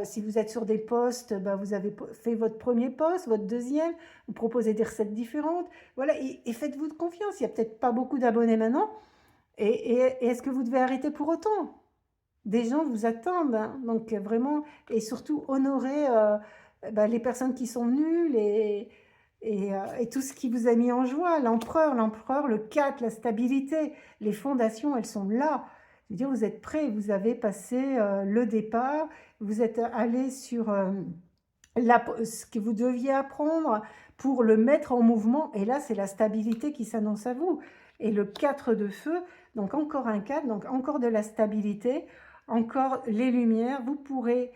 Si vous êtes sur des posts, vous avez fait votre premier post, votre deuxième, vous proposez des recettes différentes. Voilà, et faites-vous confiance. Il n'y a peut-être pas beaucoup d'abonnés maintenant. Et est-ce que vous devez arrêter pour autant? Des gens vous attendent, hein. Donc vraiment, et surtout honorer les personnes qui sont venues et tout ce qui vous a mis en joie, l'empereur, le 4, la stabilité, les fondations, elles sont là. Je veux dire, vous êtes prêts, vous avez passé le départ, vous êtes allé sur ce que vous deviez apprendre pour le mettre en mouvement, et là, c'est la stabilité qui s'annonce à vous. Et le 4 de feu, donc encore un 4, donc encore de la stabilité, encore les lumières, vous pourrez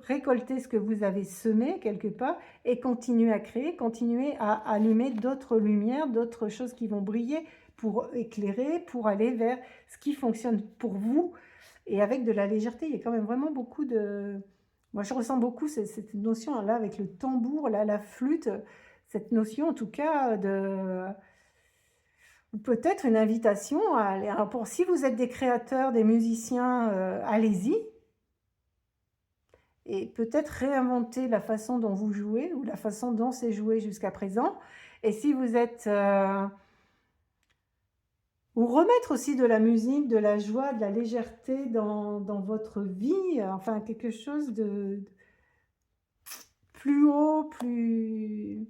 récolter ce que vous avez semé quelque part et continuer à créer, continuer à allumer d'autres lumières, d'autres choses qui vont briller pour éclairer, pour aller vers ce qui fonctionne pour vous et avec de la légèreté. Il y a quand même vraiment beaucoup de... Moi, je ressens beaucoup cette notion-là avec le tambour, là, la flûte, cette notion en tout cas de... Peut-être une invitation à aller... Alors si vous êtes des créateurs, des musiciens, allez-y. Et peut-être réinventer la façon dont vous jouez ou la façon dont c'est joué jusqu'à présent. Et si vous êtes... ou remettre aussi de la musique, de la joie, de la légèreté dans votre vie, enfin quelque chose de plus haut, plus...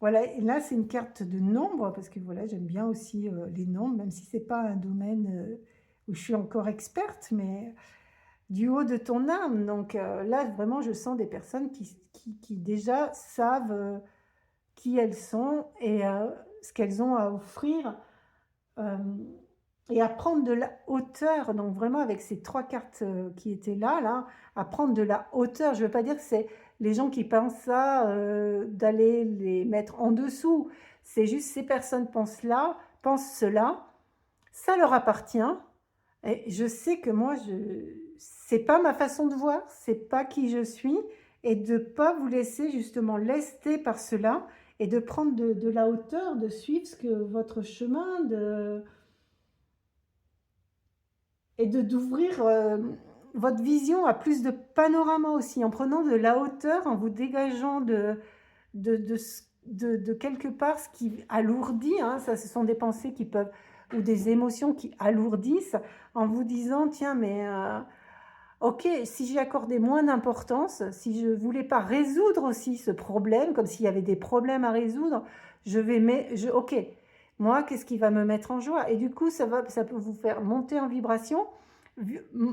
Voilà, et là c'est une carte de nombres, parce que voilà, j'aime bien aussi les nombres, même si c'est pas un domaine où je suis encore experte, mais du haut de ton âme. Donc là, vraiment, je sens des personnes qui déjà savent qui elles sont et ce qu'elles ont à offrir et à prendre de la hauteur. Donc vraiment, avec ces 3 cartes qui étaient là, à prendre de la hauteur. Je ne veux pas dire que c'est les gens qui pensent ça, d'aller les mettre en dessous. C'est juste ces personnes pensent cela, ça leur appartient. Et je sais que moi, c'est pas ma façon de voir, c'est pas qui je suis, et de pas vous laisser justement lester par cela, et de prendre de la hauteur, de suivre votre chemin, et d'ouvrir votre vision à plus de panorama aussi, en prenant de la hauteur, en vous dégageant de quelque part ce qui alourdit, hein, ça ce sont des pensées qui peuvent, ou des émotions qui alourdissent, en vous disant tiens mais ok, si j'y accordais moins d'importance, si je voulais pas résoudre aussi ce problème, comme s'il y avait des problèmes à résoudre, ok, moi qu'est-ce qui va me mettre en joie? Et du coup ça peut vous faire monter en vibration,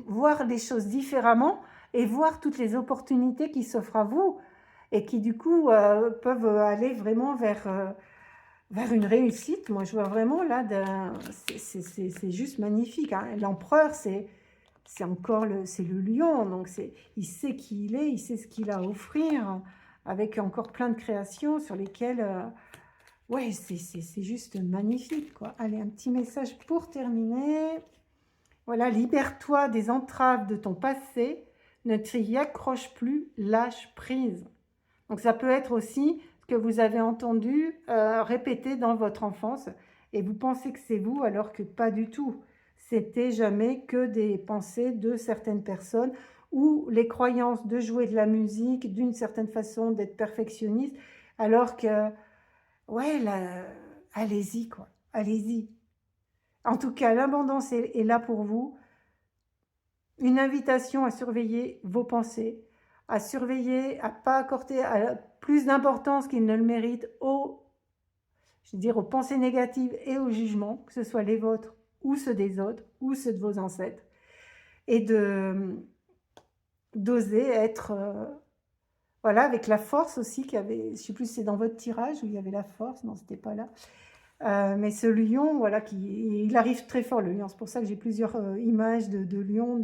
voir les choses différemment et voir toutes les opportunités qui s'offrent à vous et qui du coup peuvent aller vraiment vers une réussite. Moi je vois vraiment là, c'est juste magnifique, hein. L'empereur c'est encore c'est le lion, donc il sait qui il est, il sait ce qu'il a à offrir, avec encore plein de créations sur lesquelles, ouais, c'est juste magnifique, quoi. Allez, un petit message pour terminer. Voilà, libère-toi des entraves de ton passé, ne t'y accroche plus, lâche prise. Donc ça peut être aussi ce que vous avez entendu répéter dans votre enfance, et vous pensez que c'est vous alors que pas du tout. C'était jamais que des pensées de certaines personnes ou les croyances de jouer de la musique d'une certaine façon, d'être perfectionniste, alors que, ouais, allez-y quoi, allez-y. En tout cas, l'abondance est là pour vous. Une invitation à surveiller vos pensées, à surveiller, à pas accorder plus d'importance qu'ils ne le méritent aux pensées négatives et aux jugements, que ce soit les vôtres ou ceux des autres ou ceux de vos ancêtres, et d'oser être, voilà, avec la force aussi qu'il y avait, je ne sais plus si c'est dans votre tirage où il y avait la force, non, c'était pas là. Mais ce lion, voilà, il arrive très fort, le lion. C'est pour ça que j'ai plusieurs images de lion.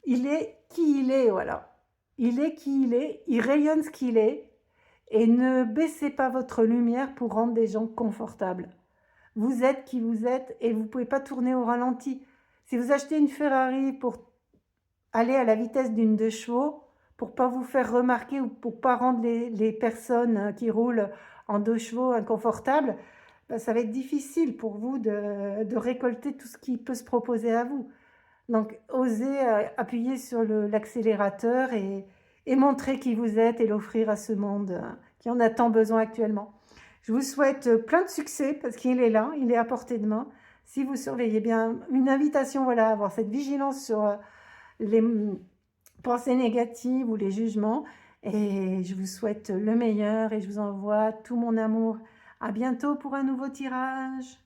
Il est qui il est, voilà. Il est qui il est, il rayonne ce qu'il est, et ne baissez pas votre lumière pour rendre des gens confortables. Vous êtes qui vous êtes et vous ne pouvez pas tourner au ralenti. Si vous achetez une Ferrari pour aller à la vitesse d'une 2 chevaux, pour pas vous faire remarquer ou pour pas rendre les personnes qui roulent en 2 chevaux inconfortables, ben, ça va être difficile pour vous de récolter tout ce qui peut se proposer à vous. Donc, osez appuyer sur l'accélérateur et montrer qui vous êtes et l'offrir à ce monde qui en a tant besoin actuellement. Je vous souhaite plein de succès parce qu'il est là, il est à portée de main. Si vous surveillez bien, une invitation, voilà, à avoir cette vigilance sur les pensées négatives ou les jugements. Et je vous souhaite le meilleur et je vous envoie tout mon amour. À bientôt pour un nouveau tirage.